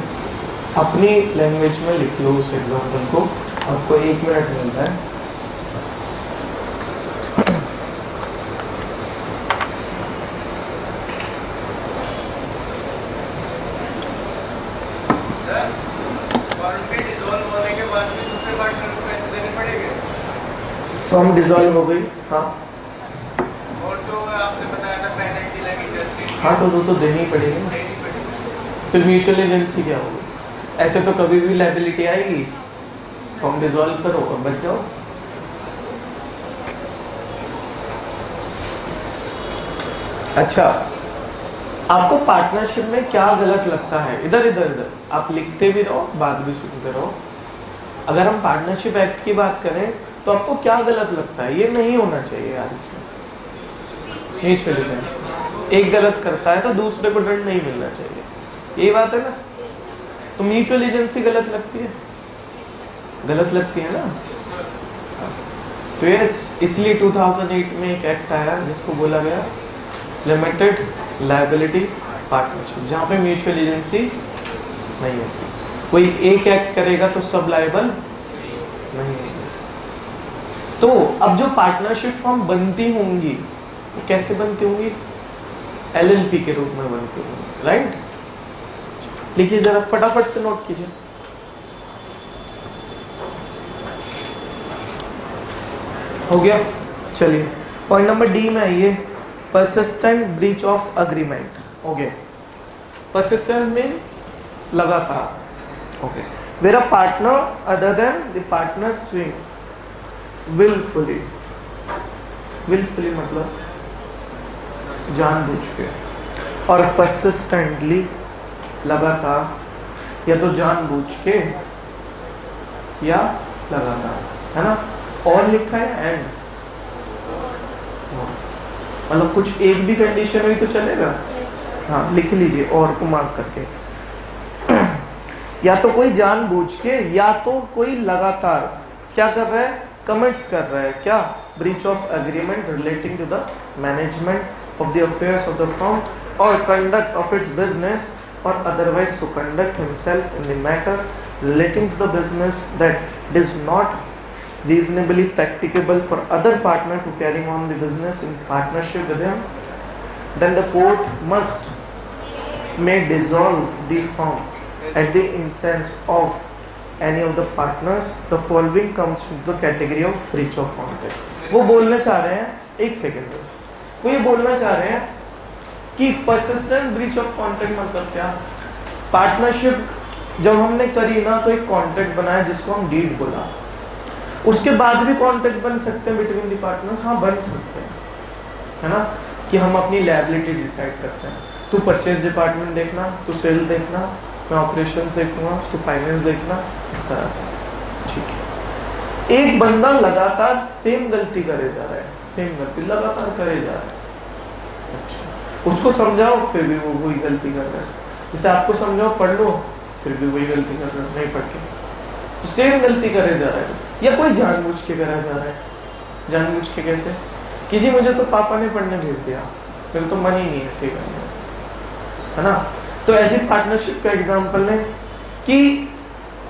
अपनी लैंग्वेज में लिख लो उस एग्जाम्पल को, आपको 1 मिनट मिलता है। फर्म डिसॉल्व हो गई, हाँ, और जो आपने बताया था पेनल्टी लगी जस्टिस, हाँ तो देनी ही पड़ेगी ना, फिर म्यूचुअल एजेंसी क्या होगी, ऐसे तो कभी भी लायबिलिटी आएगी, फर्म डिसॉल्व करो और बच जाओ। अच्छा, आपको पार्टनरशिप में क्या गलत लगता है, इधर आप लिखते भी रहो, बात भी सुनते रहो। अगर हम पार्टनरशिप एक्ट की बात करें तो आपको क्या गलत लगता है, ये नहीं होना चाहिए यार इसमें। म्यूचुअल एजेंसी एक गलत करता है तो दूसरे को दंड नहीं मिलना चाहिए, ये बात है ना। तो म्यूचुअल एजेंसी गलत लगती है ना। तो यस, इसलिए 2008 में एक एक्ट आया जिसको बोला गया लिमिटेड लायबिलिटी पार्टनरशिप, जहाँ पे म्यूचुअल एजेंसी नहीं होती, कोई एक एक्ट करेगा तो सब लायबल नहीं होंगे। तो अब जो पार्टनरशिप फर्म बनती होंगी वो कैसे बनती होंगी, एलएलपी के रूप में बनती होंगी, राइट। लिखिए जरा फटाफट से नोट कीजिए। हो गया, चलिए पॉइंट नंबर डी में आइए, persistent breach of agreement. Okay, persistent में लगातार, okay, where a partner other than the partner swing willfully मतलब जानबूझ के और persistently लगातार या तो जानबूझ के या लगातार, है ना। और लिखा है एंड, मतलब कुछ एक भी कंडीशन हुई तो चलेगा। हाँ लिख लीजिए और को मार्क करके। या तो कोई जानबूझ के या तो कोई लगातार क्या कर रहा है, कमिट्स कर रहा है क्या, breach of agreement relating to the management of the affairs of the firm और conduct of its business or otherwise to conduct himself in the matter relating to the business that is not reasonably practicable for other partner to carry on the business in partnership with him, then the court may dissolve the firm at the instance of any of the partners. The following comes into the category of breach of contract. वो बोलना चाह रहे हैं, एक सेकेंड बस, वो ये बोलना चाह रहे हैं कि परसिस्टेंट ब्रीच ऑफ कॉन्ट्रैक्ट मतलब क्या। पार्टनरशिप जब हमने करी ना तो एक कॉन्ट्रैक्ट बनाया जिसको हम डीड बोला, उसके बाद भी कॉन्ट्रैक्ट बन सकते हैं बिटवीन द पार्टनर, हाँ बन सकते हैं, है ना, कि हम अपनी लायबिलिटी डिसाइड करते हैं। तू परचेज डिपार्टमेंट देखना, तू सेल देखना, मैं ऑपरेशन देखूंगा, तू फाइनेंस देखना, इस तरह से, ठीक है। एक बंदा लगातार सेम गलती करे जा रहा है, सेम गलती लगातार करे जा रहा है, अच्छा उसको समझाओ फिर भी वो वही गलती कर रहा है। जैसे आपको समझाओ पढ़ लो फिर भी वही गलती कर रहा है, नहीं पढ़ के तो सेम गलती करे जा रहा है। या कोई जानबूझ के करा जा रहा है, जानबूझ के कैसे कि जी मुझे तो पापा ने पढ़ने भेज दिया, मेरे तो मन ही नहीं है इसलिए करने, है ना। तो ऐसी पार्टनरशिप का एग्जाम्पल है कि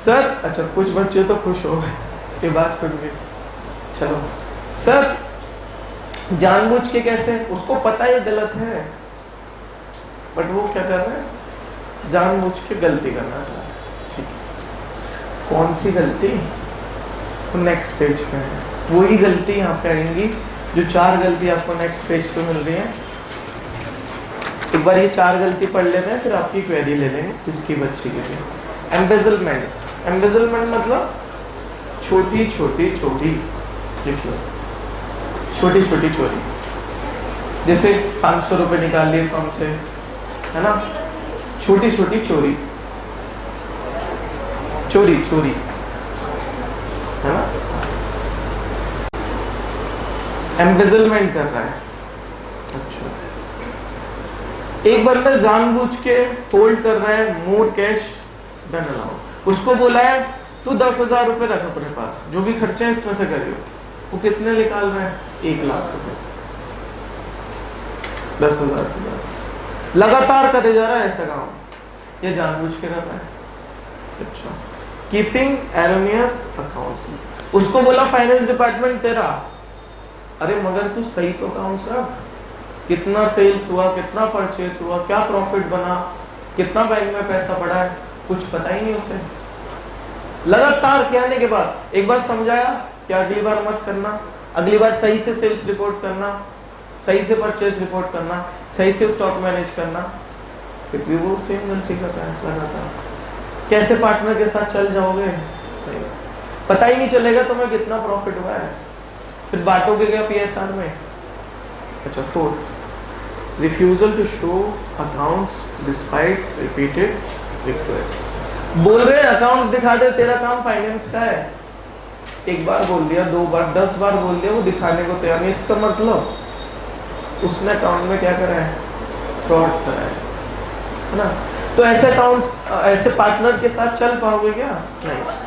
सर, अच्छा कुछ बच्चे तो खुश हो गए ये बात सुन के, चलो सर जानबूझ के कैसे, उसको पता है गलत है बट वो क्या कर रहा है, जानबूझ के गलती करना चाह रहा है, ठीक है। कौन सी गलती, तो नेक्स्ट पेज पे है वही गलती यहाँ पे आएंगी, जो 4 गलती आपको नेक्स्ट पेज पे मिल रही है। एक बार ये 4 गलती पढ़ लेते हैं फिर आपकी क्वेरी ले लेंगे जिसकी बच्ची के लिए। एम्बेजलमेंट, एम्बेजलमेंट मतलब छोटी छोटी चोरी, लिख लो, छोटी छोटी चोरी। जैसे 500 रुपये निकाल लिए फर्म से, है ना, छोटी छोटी चोरी, चोरी चोरी, है ना, एम्बेजलमेंट कर रहा है। अच्छा एक बंदा जानबूझ के होल्ड कर रहा है मोर कैश देन अलाउड, उसको बोला है तू 10,000 रुपये रख अपने पास, जो भी खर्चे हैं इसमें से करियो। वो कितने निकाल रहे हैं, 1 लाख रुपए, 10,000 से ज्यादा लगातार करे जा रहा है ऐसा काम, ये जानबूझ के कर रहा है। अच्छा कीपिंग एरोनियस अकाउंट्स, उसको बोला फाइनेंस डिपार्टमेंट तेरा, अरे मगर तू सही तो अकाउंट्स रख, कितना सेल्स हुआ, कितना परचेस हुआ, क्या प्रॉफिट बना, कितना बैंक में पैसा पड़ा है, कुछ पता ही नहीं उसे। लगातार कहने के बाद एक बार समझाया कि अगली बार मत करना, अगली बार सही से सेल्स रिपोर्ट करना, सही से परचेज रिपोर्ट करना, सही से स्टॉक मैनेज करना, फिर भी वो सेम गलती करता है लगातार। कैसे पार्टनर के साथ चल जाओगे, पता ही नहीं चलेगा तुम्हें कितना प्रॉफिट हुआ है, फिर बांटोगे क्या PSR में। अच्छा fourth, refusal to show accounts despite repeated request, बोल रहे अकाउंट्स दिखा दे, तेरा काम फाइनेंस का है, एक बार बोल दिया, 2 बार, 10 बार बोल दिया, वो दिखाने को तैयार नहीं, इसका मतलब उसने अकाउंट में क्या करा है, फ्रॉड करा है ना। तो ऐसे अकाउंट्स, ऐसे पार्टनर के साथ चल पाओगे क्या, नहीं।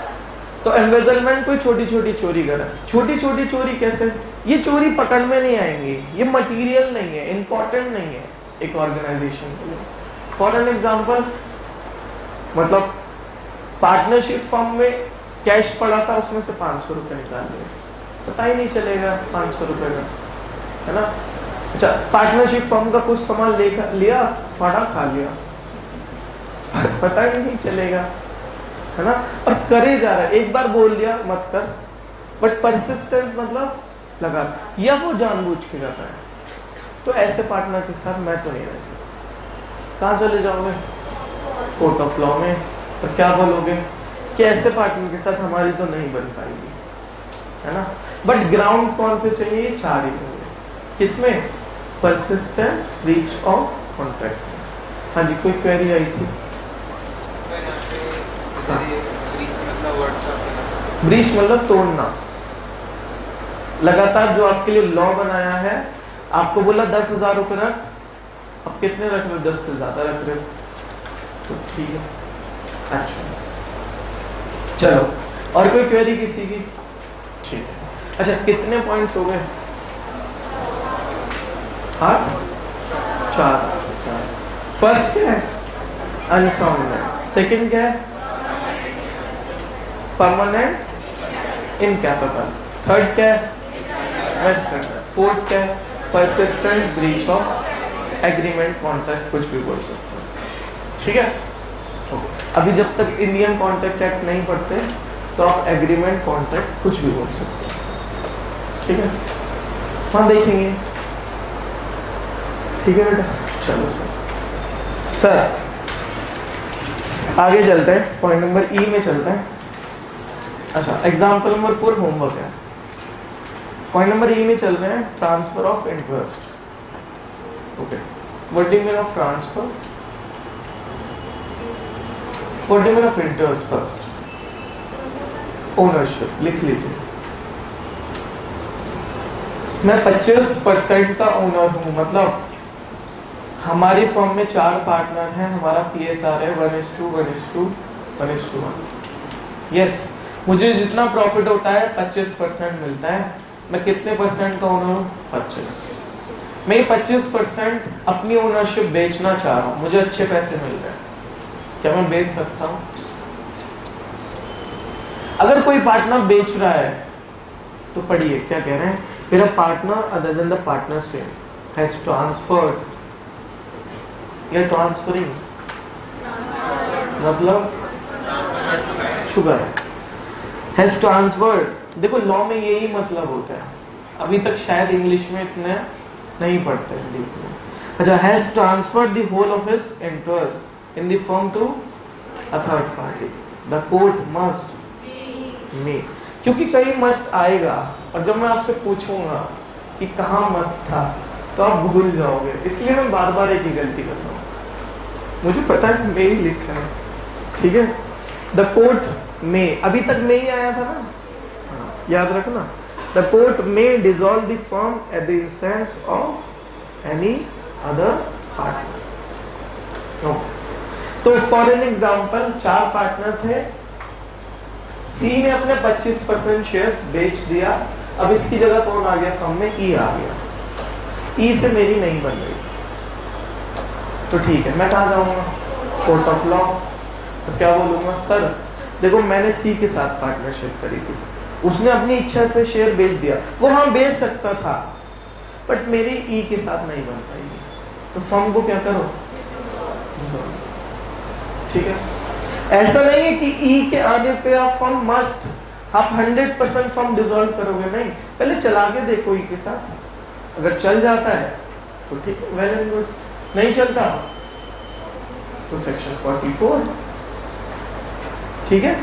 तो एम्बेजलमेंट कोई छोटी छोटी चोरी करा, छोटी छोटी चोरी कैसे, ये चोरी पकड़ में नहीं आएंगी, ये मटेरियल नहीं है, इंपॉर्टेंट नहीं है एक ऑर्गेनाइजेशन के लिए। फॉर एन एग्जाम्पल, मतलब पार्टनरशिप फर्म में कैश पड़ा था, उसमें से 500 रुपये निकाल लिए, पता ही नहीं चलेगा 500 रुपये का, है ना। अच्छा पार्टनरशिप फर्म का कुछ सामान लिया, फाड़ा खा लिया, पता ही नहीं चलेगा, है ना। और करे जा रहा है, एक बार बोल दिया मत कर, बट परसिस्टेंस मतलब लगा, या वो जानबूझ के करता है। तो ऐसे पार्टनर के साथ मैं तो नहीं रह सकता। कहाँ चले जाओगे, कोर्ट ऑफ लॉ में, और क्या बोलोगे, कि ऐसे पार्टनर के साथ हमारी तो नहीं बन पाएगी, है ना। बट ग्राउंड कौन से चाहिए? 4 ही होंगे। किसमें? Persistence, breach of contract. हाँ जी, कोई क्वेरी आई थी? ब्रीच मतलब तोड़ना। लगातार जो आपके लिए लॉ बनाया है, आपको बोला 10,000 रुपये रख, अब कितने रख रहे हो? 10 से ज्यादा रख रहे हो, तो ठीक है। अच्छा चलो, और कोई क्वेरी किसी की? ठीक है। अच्छा, कितने पॉइंट्स हो गए? 8? 4। फर्स्ट क्या है? अनसाउंडनेस। सेकंड क्या है? Permanent incapable. थर्ड क्या है? मिसकंडक्ट। फोर्थ क्या है? Persistent breach of agreement, contract, कुछ भी बोल सकते हो। ठीक है। अभी जब तक इंडियन कॉन्ट्रैक्ट एक्ट नहीं पढ़ते तो आप एग्रीमेंट, कॉन्ट्रैक्ट कुछ भी बोल सकते हो। ठीक है, वहाँ देखेंगे। ठीक है बेटा, चलो सर आगे चलते हैं, पॉइंट नंबर ई में चलते हैं। अच्छा, एग्जाम्पल नंबर 4 होमवर्क है। पॉइंट नंबर ई में चल रहे हैं, transfer of interest. Okay, what do you mean of transfer? What do you mean of interest? First ownership लिख लीजिए। मैं 25% का ओनर हूं, मतलब हमारी फर्म में 4 पार्टनर हैं, हमारा PSR है 1:1:1:1। यस, मुझे जितना प्रॉफिट होता है 25% मिलता है। मैं कितने परसेंट का ओनर हूँ? 25। मैं ये 25% अपनी ओनरशिप बेचना चाह रहा हूँ, मुझे अच्छे पैसे मिल रहे हैं, क्या मैं बेच सकता हूँ? अगर कोई पार्टनर बेच रहा है तो पढ़िए क्या कह रहे हैं। मेरा partner other then the partnership has transferred या ट्रांसफरिंग, मतलब शुगर हैज ट्रांसफर्ड। देखो लॉ में यही मतलब होता है, अभी तक शायद इंग्लिश में इतने नहीं पढ़ते हैं डीप में। अच्छा, has transferred the whole of his interest in the firm to a third party, the court must may, क्योंकि कहीं मस्ट आएगा और जब मैं आपसे पूछूंगा कि कहाँ मस्ट था तो आप भूल जाओगे, इसलिए मैं बार बार एक ही गलती कर रहा हूँ। मुझे पता है मे ही लिखा है, ठीक है। द कोर्ट में, अभी तक मे ही आया था ना, याद रखना। द कोर्ट में dissolve the firm at the instance of any other partner. तो फॉर एन एग्जाम्पल 4 पार्टनर थे, सी ने अपने 25% शेयर्स बेच दिया। अब इसकी जगह कौन आ गया फर्म में? ई आ गया। ई से मेरी नहीं बन रही, तो ठीक है, मैं कहाँ जाऊंगा? Court of law. तो क्या बोलूंगा? सर देखो, मैंने सी के साथ पार्टनरशिप करी थी, उसने अपनी इच्छा से शेयर बेच दिया, वो हाँ बेच सकता था, बट मेरी ई के साथ नहीं बन पाएगी, तो फर्म को क्या करो? ठीक है। ऐसा नहीं है कि ई के आने पे आप फर्म मस्ट, आप 100% फर्म डिसॉल्व करोगे, नहीं, पहले चला के देखो ई के साथ। अगर चल जाता है तो ठीक है, वेल एंड गुड, नहीं चलता तो सेक्शन 44। ठीक है।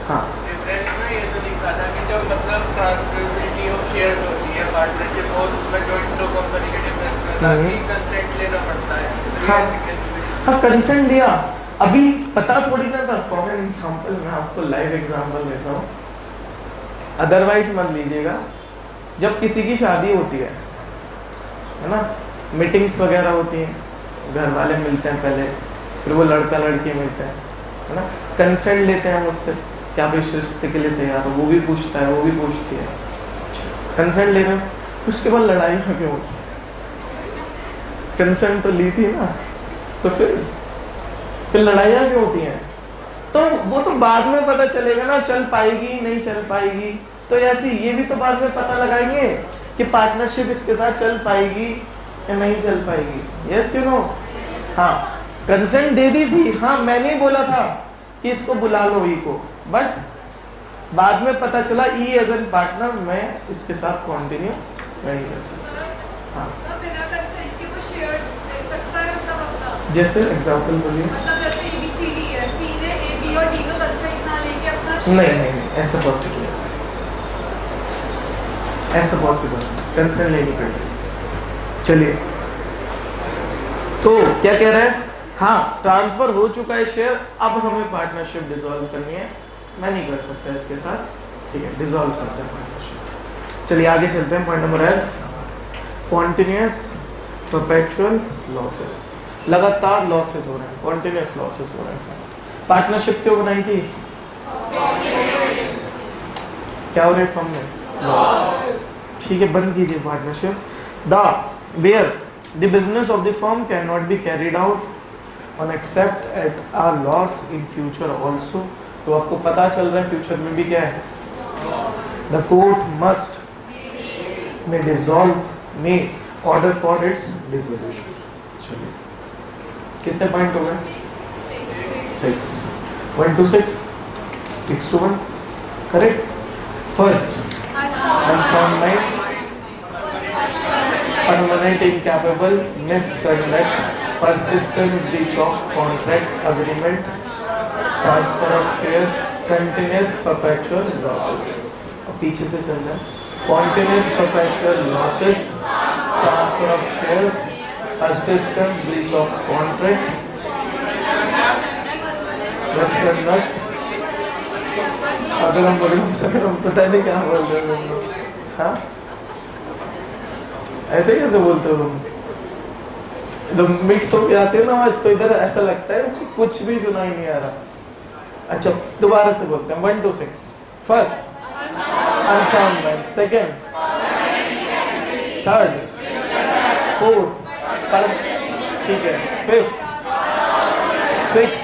हाँ, डिफरेंस में ये तो लिखा था कि जो मतलब ट्रांसफरेबिलिटी ऑफ शेयर्स होती है पार्टनरशिप और उसमें जॉइंट स्टॉक कंपनी के डिफरेंस में था कि कंसेंट लेना पड़ता है। हाँ, कंसेंट दिया, अभी पता थोड़ी ना था। फॉर एन एग्जाम्पल, मैं आपको लाइव एग्जाम्पल देता हूँ, अदरवाइज मत लीजिएगा। जब किसी की शादी होती है ना, मीटिंग्स वगैरह होती हैं, घर वाले मिलते हैं पहले, फिर वो लड़का लड़की मिलते हैं, है ना, कंसेंट लेते हैं मुझसे कि आप इस रिश्ते के लिए तैयार हो, वो भी पूछता है, वो भी पूछती है, कंसेंट ले रहे हैं, उसके बाद लड़ाई क्यों होती? कंसेंट तो ली थी ना, तो फिर लड़ाइयाँ क्यों होती हैं? तो वो तो बाद में पता चलेगा ना, चल पाएगी नहीं चल पाएगी। तो ऐसे ये भी तो बाद में पता लगाएंगे कि पार्टनरशिप इसके साथ चल पाएगी या नहीं चल पाएगी। Yes you know. हाँ, कंसेंट दे दी थी, हाँ मैंने ही बोला था कि इसको बुला लो ई को, बट बाद में पता चला ई एज एन पार्टनर मैं इसके साथ कंटिन्यू नहीं कर सकता। हाँ, जैसे एग्जांपल बोलिए। मतलब जैसे ABCD है, C ने AB और D को कंसेंट ना ले नहीं, ऐसा पॉसिबल है, ऐसा पॉसिबल है, कंसर्न लेनी पड़ेगी। चलिए, तो क्या कह रहा है, हाँ ट्रांसफर हो चुका है शेयर, अब हमें पार्टनरशिप डिसॉल्व करनी है, मैं नहीं कर सकता इसके साथ, ठीक है, डिसॉल्व करते हैं पार्टनरशिप। चलिए आगे चलते हैं, point number S, continuous perpetual losses, लगातार लॉसेस हो रहे हैं, कॉन्टिन्यूस लॉसेस हो रहे हैं। पार्टनरशिप क्यों बनाई थी, क्या हो रहा है फर्म में, ठीक है, बंद कीजिए partnership. The where the business of the firm can not be carried out on except at a loss in future also, तो आपको पता चल रहा है फ्यूचर में भी क्या है, the court must may dissolve में ऑर्डर फॉर इट्स डिसोल्यूशन। चलिए कितने पॉइंट हो गए, 6, 1 to 6, 6 to 1, correct. First, unsound mind, permanent incapable, misconduct, persistent breach of contract agreement, transfer of share, continuous perpetual losses। अब पीछे से चल रहा है, continuous perpetual losses, transfer of shares, persistent breach of contract, misconduct। अगर हम बोले सर हम पता नहीं क्या बोल रहे हो हम लोग, हाँ ऐसे कैसे बोलते हो तुम, जब मिक्स होके आते हो ना आज, तो इधर ऐसा लगता है कि कुछ भी सुना ही नहीं आ रहा। अच्छा दोबारा से बोलते हैं, 1 to 6, first unsound mind, second, third, fourth, ठीक है, फिफ्थ, सिक्स,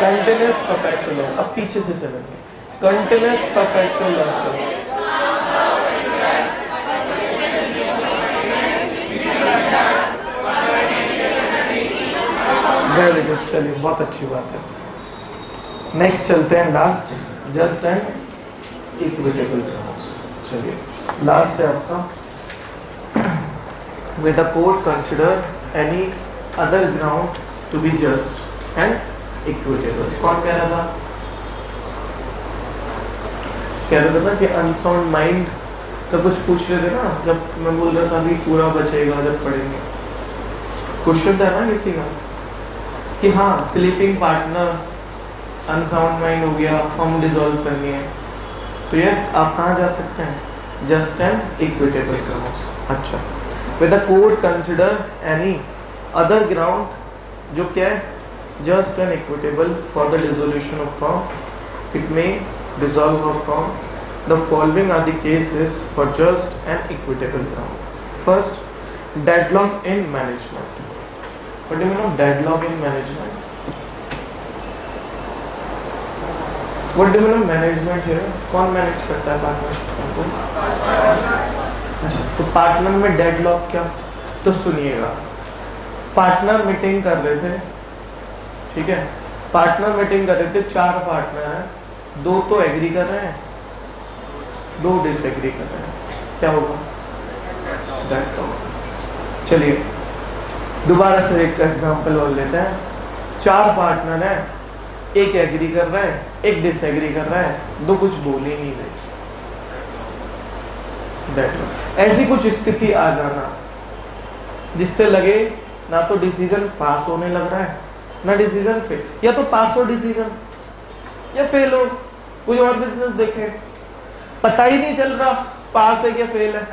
कंटिन्यूस परपेचुअल। अब पीछे से चलेंगे, continuous perpetual losses, very good, चलिए बहुत अच्छी बात है। नेक्स्ट चलते हैं, last, just and equitable grounds. चलिए लास्ट है आपका, with the court consider any other ground to be just and equitable। कौन कह रहा था, कह रहा था कि अनसाउंड माइंड का कुछ पूछ रहे थे ना, जब मैं बोल रहा था अभी पूरा बचेगा जब पढ़ेंगे, क्वेश्चन था ना किसी का कि हाँ स्लीपिंग पार्टनर अनसाउंड माइंड हो गया, फर्म डिसॉल्व करनी है, तो यस आप कहाँ जा सकते हैं, जस्ट एंड इक्विटेबल ग्राउंड्स। अच्छा, with the court consider any other ground, जो क्या है, just and equitable for the dissolution of firm, it may dissolve a firm। The following are the cases for just and equitable ground। First, deadlock in management। What do you mean of deadlock in management? What do you mean of management here? कौन मैनेज करता है पार्टनरशिप को? अच्छा, तो पार्टनर में डेडलॉक क्या, तो सुनिएगा, पार्टनर मीटिंग कर रहे थे, ठीक है, पार्टनर मीटिंग कर रहे थे, 4 पार्टनर हैं, 2 तो एग्री कर रहे हैं, 2 डिसएग्री कर रहे हैं, क्या होगा, डेडलॉक। चलिए दोबारा से एक एग्जांपल और लेते हैं, 4 पार्टनर हैं, 1 एग्री कर रहा है, 1 डिसएग्री कर रहा है, 2 कुछ बोल ही नहीं रहे, ऐसी कुछ स्थिति आ जाना जिससे लगे ना तो डिसीजन पास होने लग रहा है ना डिसीजन फेल, या तो पास हो डिसीजन या फेल हो, कोई और बिजनेस देखे, पता ही नहीं चल रहा पास है क्या फेल है,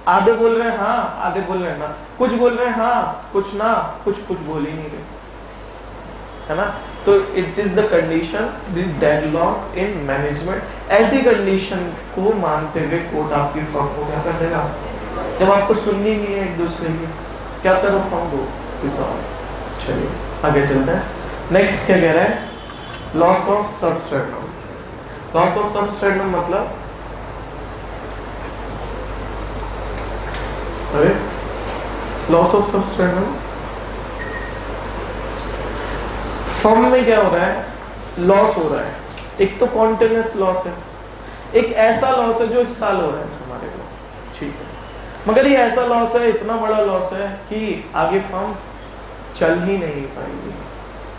आधे बोल रहे हैं हाँ, आधे बोल रहे हैं ना, कुछ बोल रहे हैं हाँ, कुछ ना, कुछ बोल ही नहीं रहे, है ना। तो it is the condition the deadlock in management. ऐसी कंडीशन को मानते हुए कोर्ट आपकी फर्म को क्या कर देगा, जब आपको सुननी नहीं है एक दूसरे की, क्या करो फर्म को डिसॉल्व। चलिए आगे चलते हैं, नेक्स्ट क्या कह रहा है, लॉस ऑफ सबस्टेंडम। लॉस ऑफ सबस्टेंडम मतलब, अरे लॉस ऑफ सबस्टेंडम, फर्म में क्या हो रहा है, लॉस हो रहा है, एक तो कॉन्टिन्यूस लॉस है, एक ऐसा लॉस है जो इस साल हो रहा है हमारे को, ठीक है, मगर ये ऐसा लॉस है, इतना बड़ा लॉस है कि आगे फर्म चल ही नहीं पाएगी,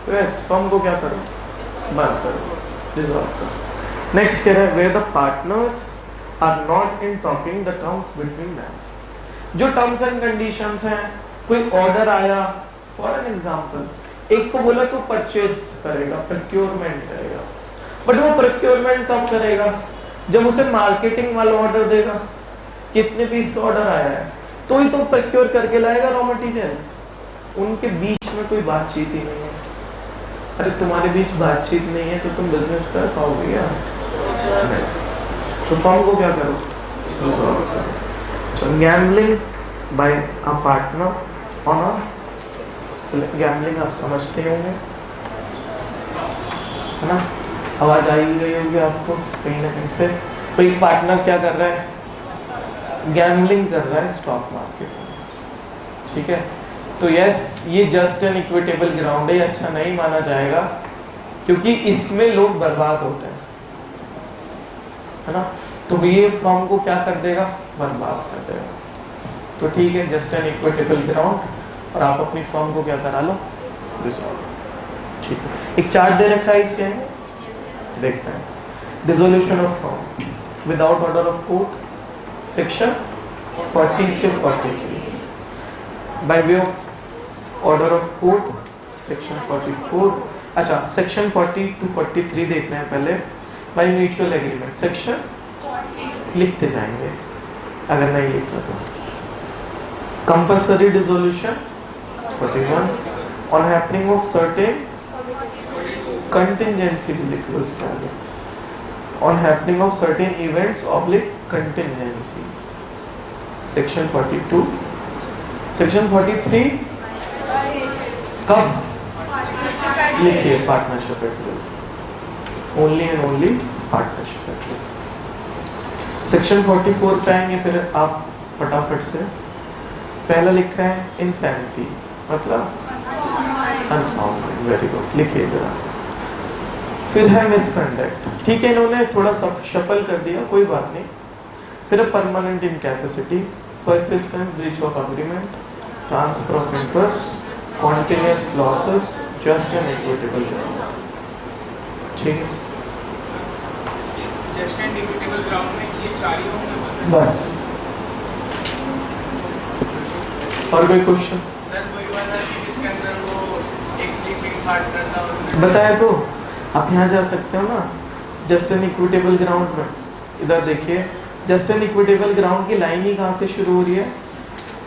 तो इस फर्म को क्या करो, बंद करो, डिसॉल्व करो। नेक्स्ट कह रहा है where the partners are not in talking the terms between them. जो टर्म्स एंड कंडीशंस हैं, कोई ऑर्डर आया फॉर एन एग्जांपल, एक को बोला तो परचेज करेगा, प्रोक्योरमेंट करेगा, बट वो प्रोक्योरमेंट कब करेगा? जब उसे मार्केटिंग वाला ऑर्डर देगा, कितने पीस का ऑर्डर आया है, तो ही तो प्रोक्योर करके लाएगा रॉ मटेरियल। उनके बीच में कोई बातचीत ही नहीं है। अरे तुम्हारे बीच बातचीत नहीं है तो तुम बिजनेस कर पाओगे यार? तो फर्म को क्या करो? Gambling by a partner on a, gambling आप समझते होंगे है ना? आवाज आई गई होगी आपको कहीं ना कहीं से। कोई पार्टनर क्या कर रहा है? गैम्बलिंग कर रहा है स्टॉक मार्केट में, ठीक है? तो यस, ये जस्ट एन इक्विटेबल ग्राउंड है, अच्छा नहीं माना जाएगा क्योंकि इसमें लोग बर्बाद होते हैं, है ना? तो ये फर्म को क्या कर देगा? बर्बाद कर देगा। तो ठीक है, जस्ट एन इक्विटेबल ग्राउंड, और आप अपनी फर्म को क्या करा लो? डिसॉल्व। ठीक है, एक चार्ट दे रखा है इसके, देखते हैं। Dissolution of firm without order of court, section 40 से 43, by way of order of court section 44, अच्छा सेक्शन 40 to 43 देखना है पहले। बाय म्यूचुअल एग्रीमेंट सेक्शन लिखते जाएंगे अगर नहीं लिखा तो। Compulsory dissolution 41, on happening of certain contingency भी लिख लो इसके आगे, on happening of certain events oblique contingencies section 42। Section 43 कब लिखिए? Partnership agreement, only and only partnership agreement. Section 44 पे आएंगे फिर आप फटाफट से। पहला लिखा है इंसैनिटी, मतलब अनसाउंड, वेरी गुड, लिखिए जरा। फिर है मिसकंडक्ट, ठीक है, इन्होंने थोड़ा शफल कर दिया, कोई बात नहीं। फिर है permanent incapacity, persistence, breach of agreement, transfer of interest, continuous losses, just and equitable ground। ठीक है, जस्ट एंड इक्विटेबल ग्राउंड में ये चार ही होंगे बस। और कोई क्वेश्चन? सर वही वाला जिसके अंदर वो एक स्लीपिंग पार्टनर था और बताया तो आप यहाँ जा सकते हो ना, जस्ट एन इक्विटेबल ग्राउंड में। इधर देखिए, जस्ट एन इक्विटेबल ग्राउंड की लाइन ही कहाँ से शुरू हो रही है?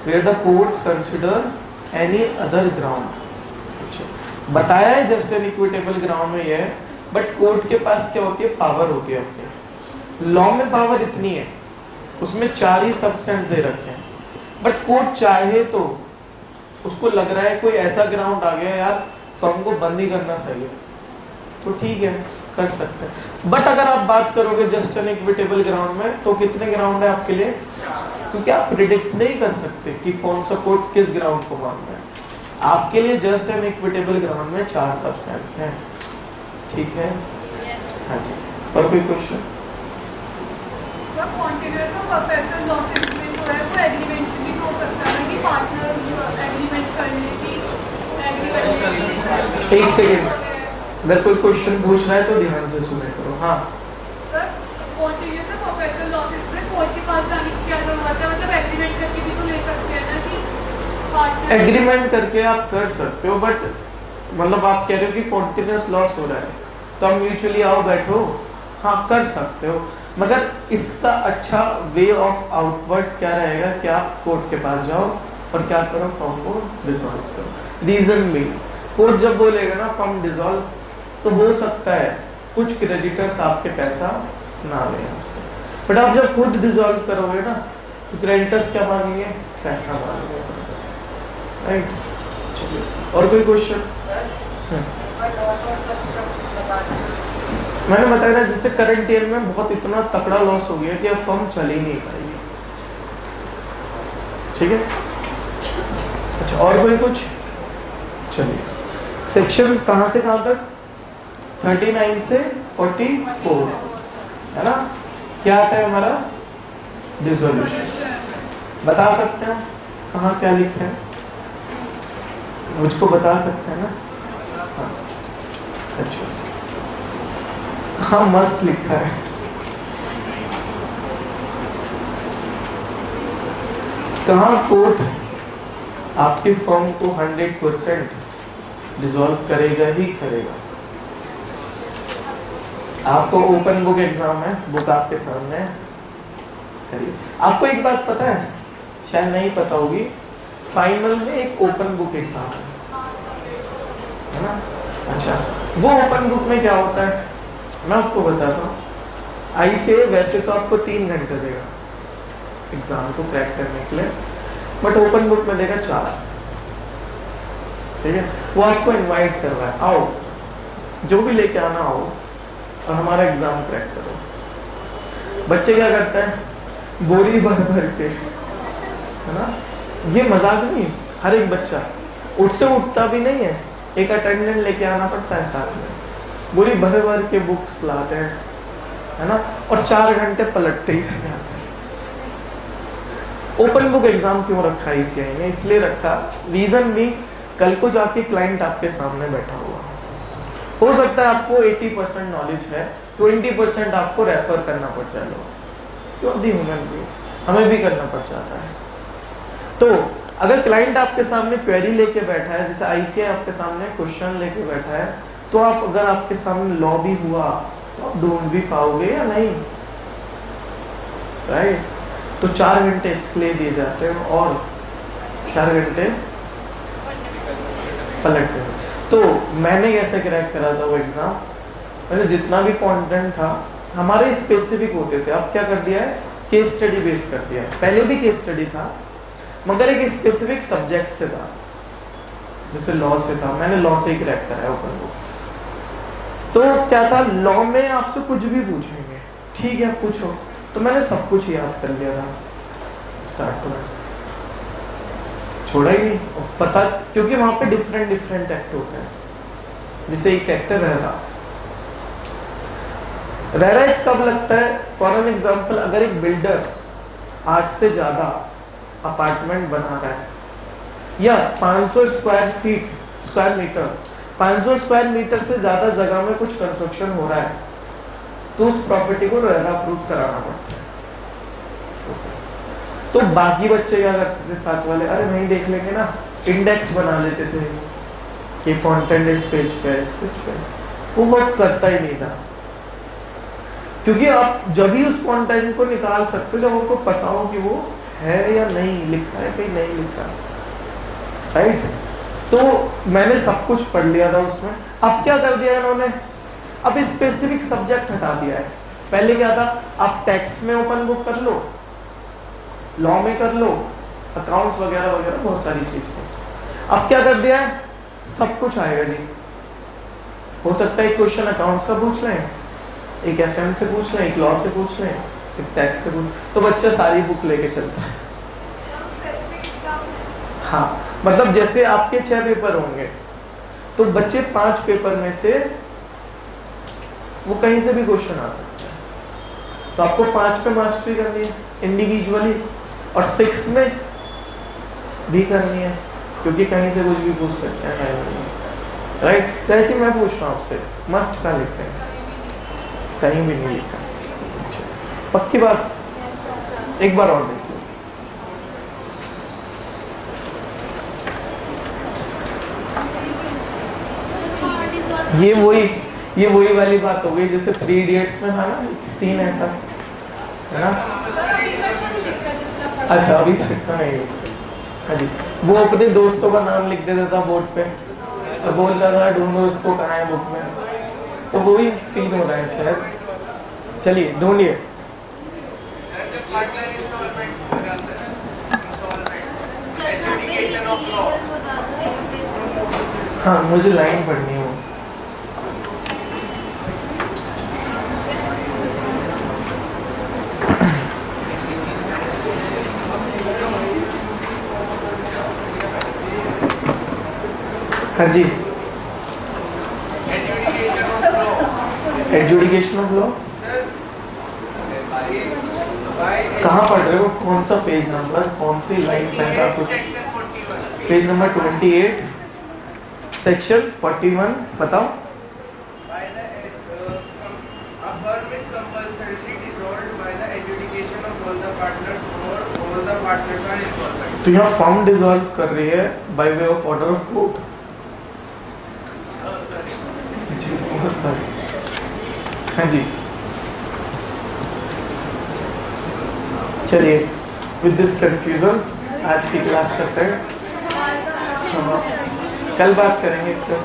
Where the court consider any other ground. अच्छा, बताया है जस्ट एन इक्विटेबल ग्राउंड में ये है, बट कोर्ट के पास क्या होती है? पावर होती है अपनी। लॉ में पावर इतनी है, उसमें 4 ही सब्सटेंस दे रखे हैं, बट कोर्ट चाहे तो उसको लग रहा है कोई ऐसा ग्राउंड आ गया यार फर्म को बंद ही करना चाहिए, तो ठीक है कर सकते हैं। बट अगर आप बात करोगे जस्ट एन इक्विटेबल ग्राउंड में, तो कितने ग्राउंड है आपके लिए? क्योंकि आप प्रिडिक्ट नहीं कर सकते कि कौन सा कोर्ट किस ग्राउंड को मान रहा है। आपके लिए जस्ट एन इक्विटेबल ग्राउंड में 4 सब्सटेंस हैं, ठीक है? हाँ जी, और कोई क्वेश्चन? सर कॉन्टिन्यूअस और परपेचुअल लॉसेस में जो है वो एग्रीमेंट से भी हो सकता है कि पार्टनर्स एग्रीमेंट करने की एग्रीमेंट। एक सेकेंड, अगर कोई क्वेश्चन पूछ रहा है तो ध्यान से सुने करो। हाँ सर, कॉन्टिन्यूअस और परपेचुअल लॉसेस में कोर्ट के पास जाने की क्या जरूरत है? मतलब एग्रीमेंट करके भी तो ले सकते हैं ना कि पार्टनर। एग्रीमेंट करके आप कर सकते हो, बट मतलब आप कह रहे हो कि कॉन्टिन्यूस लॉस हो रहा है तो आप म्यूचुअली आओ बैठो, हाँ कर सकते हो, मगर इसका अच्छा वे ऑफ आउटवर्ड क्या रहेगा कि आप कोर्ट के पास जाओ और क्या करो? फॉर्म को डिसॉल्व करो। रीजन भी कोर्ट जब बोलेगा ना फॉर्म डिसॉल्व, तो हो सकता है कुछ क्रेडिटर्स आपके पैसा ना लें आपसे, बट आप जब खुद डिसॉल्व करोगे ना तो क्रेडिटर्स क्या मांगेंगे? पैसा मांगेंगे, राइट? चलिए, और कोई क्वेश्चन? मैंने बताया ना, जैसे करंट ईयर में बहुत इतना तगड़ा लॉस हो गया कि अब फर्म चल ही नहीं पाएगी, ठीक है? अच्छा, और कोई कुछ? चलिए, सेक्शन कहाँ से कहाँ तक? 39 से 44, है ना? क्या आता है हमारा? डिसोल्यूशन। बता सकते हैं कहाँ क्या लिखा है? मुझको बता सकते हैं ना? हाँ, अच्छा, हाँ मस्त लिखा है। कहाँ कोर्ट आपकी फर्म को 100% डिसॉल्व करेगा ही करेगा। आपको ओपन बुक एग्जाम है, बुक आपके सामने है, करिए। आपको एक बात पता है, शायद नहीं पता होगी, फाइनल में एक ओपन बुक एग्जाम है ना। अच्छा, वो ओपन बुक में क्या होता है मैं आपको बताता हूँ। ICAI वैसे तो आपको 3 घंटे देगा एग्जाम को क्रैक करने के लिए, बट ओपन बुक में देगा 4। ठीक है, वो आपको इनवाइट कर रहा है, आओ जो भी लेके आना आओ और हमारा एग्जाम क्रैक करो। बच्चे क्या करते हैं, बोरी भर भर के, है ना, ये मजाक नहीं, हर एक बच्चा उठ से उठता भी नहीं है, एक अटेंडेंट लेके आना पड़ता है साथ में, बोरी भर भर के बुक्स लाते हैं, है ना, और 4 घंटे पलटते ही रह जाते हैं। ओपन बुक एग्जाम क्यों रखा है ICAI ने? इसलिए रखा, रीजन भी, कल को जाके क्लाइंट आपके सामने बैठा हुआ हो सकता है आपको 80% नॉलेज है, 20% आपको रेफर करना पड़ जाए, क्यों दी ह्यूमन भी हमें भी करना पड़ जाता है। तो अगर क्लाइंट आपके सामने क्वेरी लेके बैठा है, जैसे ICAI आपके सामने क्वेश्चन लेके बैठा है, तो आप, अगर आपके सामने लॉ भी हुआ तो आप ढूंढ भी पाओगे या नहीं, राइट? तो 4 घंटे इसके लिए दिए जाते हैं और 4 घंटे पलटते हैं। तो मैंने कैसे क्रैक करा था वो एग्जाम, मैंने जितना भी कंटेंट था हमारे स्पेसिफिक होते थे, अब क्या कर दिया है, केस स्टडी बेस कर दिया है। पहले भी केस स्टडी था मगर एक स्पेसिफिक सब्जेक्ट से था, जैसे लॉ से था, मैंने लॉ से ही क्रैक कराया ओपन बुक। तो क्या था, लॉ में आपसे कुछ भी पूछेंगे, ठीक है पूछो, तो मैंने सब कुछ याद कर लिया था स्टार्ट में, छोड़ा ही नहीं। पता, क्योंकि वहां पे डिफरेंट एक्ट होते हैं, जैसे एक एक्टर रह रहा कब लगता है, फॉर एन एग्जाम्पल, अगर एक बिल्डर 8 से ज्यादा अपार्टमेंट बना रहा है या 500 स्क्वायर मीटर 500 स्क्वायर मीटर से ज्यादा जगह में कुछ कंस्ट्रक्शन हो रहा है, तो उस प्रॉपर्टी को रेरा अप्रूव कराना पड़ता है। तो बाकी बच्चे क्या करते थे साथ वाले, अरे नहीं देख लेंगे ना, इंडेक्स बना लेते थे कि कंटेंट इस पेज पे, इस पेज पे, वो वर्क करता ही नहीं था। क्योंकि आप जब भी उस कंटेंट को निकाल सकते हो जब आपको पता हो कि वो है या नहीं, लिखा है कि नहीं लिखा, राइट? तो मैंने सब कुछ पढ़ लिया था उसमें। अब क्या कर दिया इन्होंने, अब स्पेसिफिक सब्जेक्ट हटा दिया है। पहले क्या था, आप टैक्स में ओपन बुक कर लो, लॉ में कर लो, अकाउंट्स वगैरह वगैरह बहुत सारी चीज है। अब क्या कर दिया है, सब कुछ आएगा जी। हो सकता है एक क्वेश्चन अकाउंट्स का पूछ लें, एक FM से पूछ लें, एक लॉ से पूछ लें, एक टैक्स से पूछ, तो बच्चा सारी बुक लेके चलता है। हाँ, मतलब जैसे आपके 6 पेपर होंगे तो बच्चे 5 पेपर में से वो कहीं से भी क्वेश्चन आ सकता है, तो आपको 5 पे मास्टरी करनी है इंडिविजुअली, और 6 में भी करनी है, क्योंकि कहीं से कुछ भी पूछ सकते हैं, राइट? तो ऐसे मैं पूछ रहा हूँ आपसे, मस्ट का लिखते हैं, कहीं भी नहीं लिखा। अच्छा, पक्की बात, एक बार और देखिए। ये वही वाली बात हो गई जैसे 3 इडियट्स में था ना, सीन ऐसा है ना। अच्छा, अभी तक तो नहीं। हाँ जी, वो अपने दोस्तों का नाम लिख देता था बोर्ड पे और बोल रहा था ढूंढो उसको कहाँ है बुक में, तो वही सीन हो रहा है शायद। चलिए ढूंढिए। हाँ, मुझे लाइन पढ़नी है वो। हाँ जी, एडजुडिकेशन ऑफ लॉ कहाँ पढ़ रहे हो, कौन सा पेज नंबर, कौन सी लाइन पहला? पेज नंबर 28 सेक्शन 41 बताओ। all the partners or all the partners are involved. तो यहाँ फॉर्म डिसॉल्व कर रही है by way of order of court. Sorry. जी बहुत सारी। हाँ जी चलिए विद दिस कंफ्यूजन आज की क्लास करते हैं, कल बात करेंगे इस पर।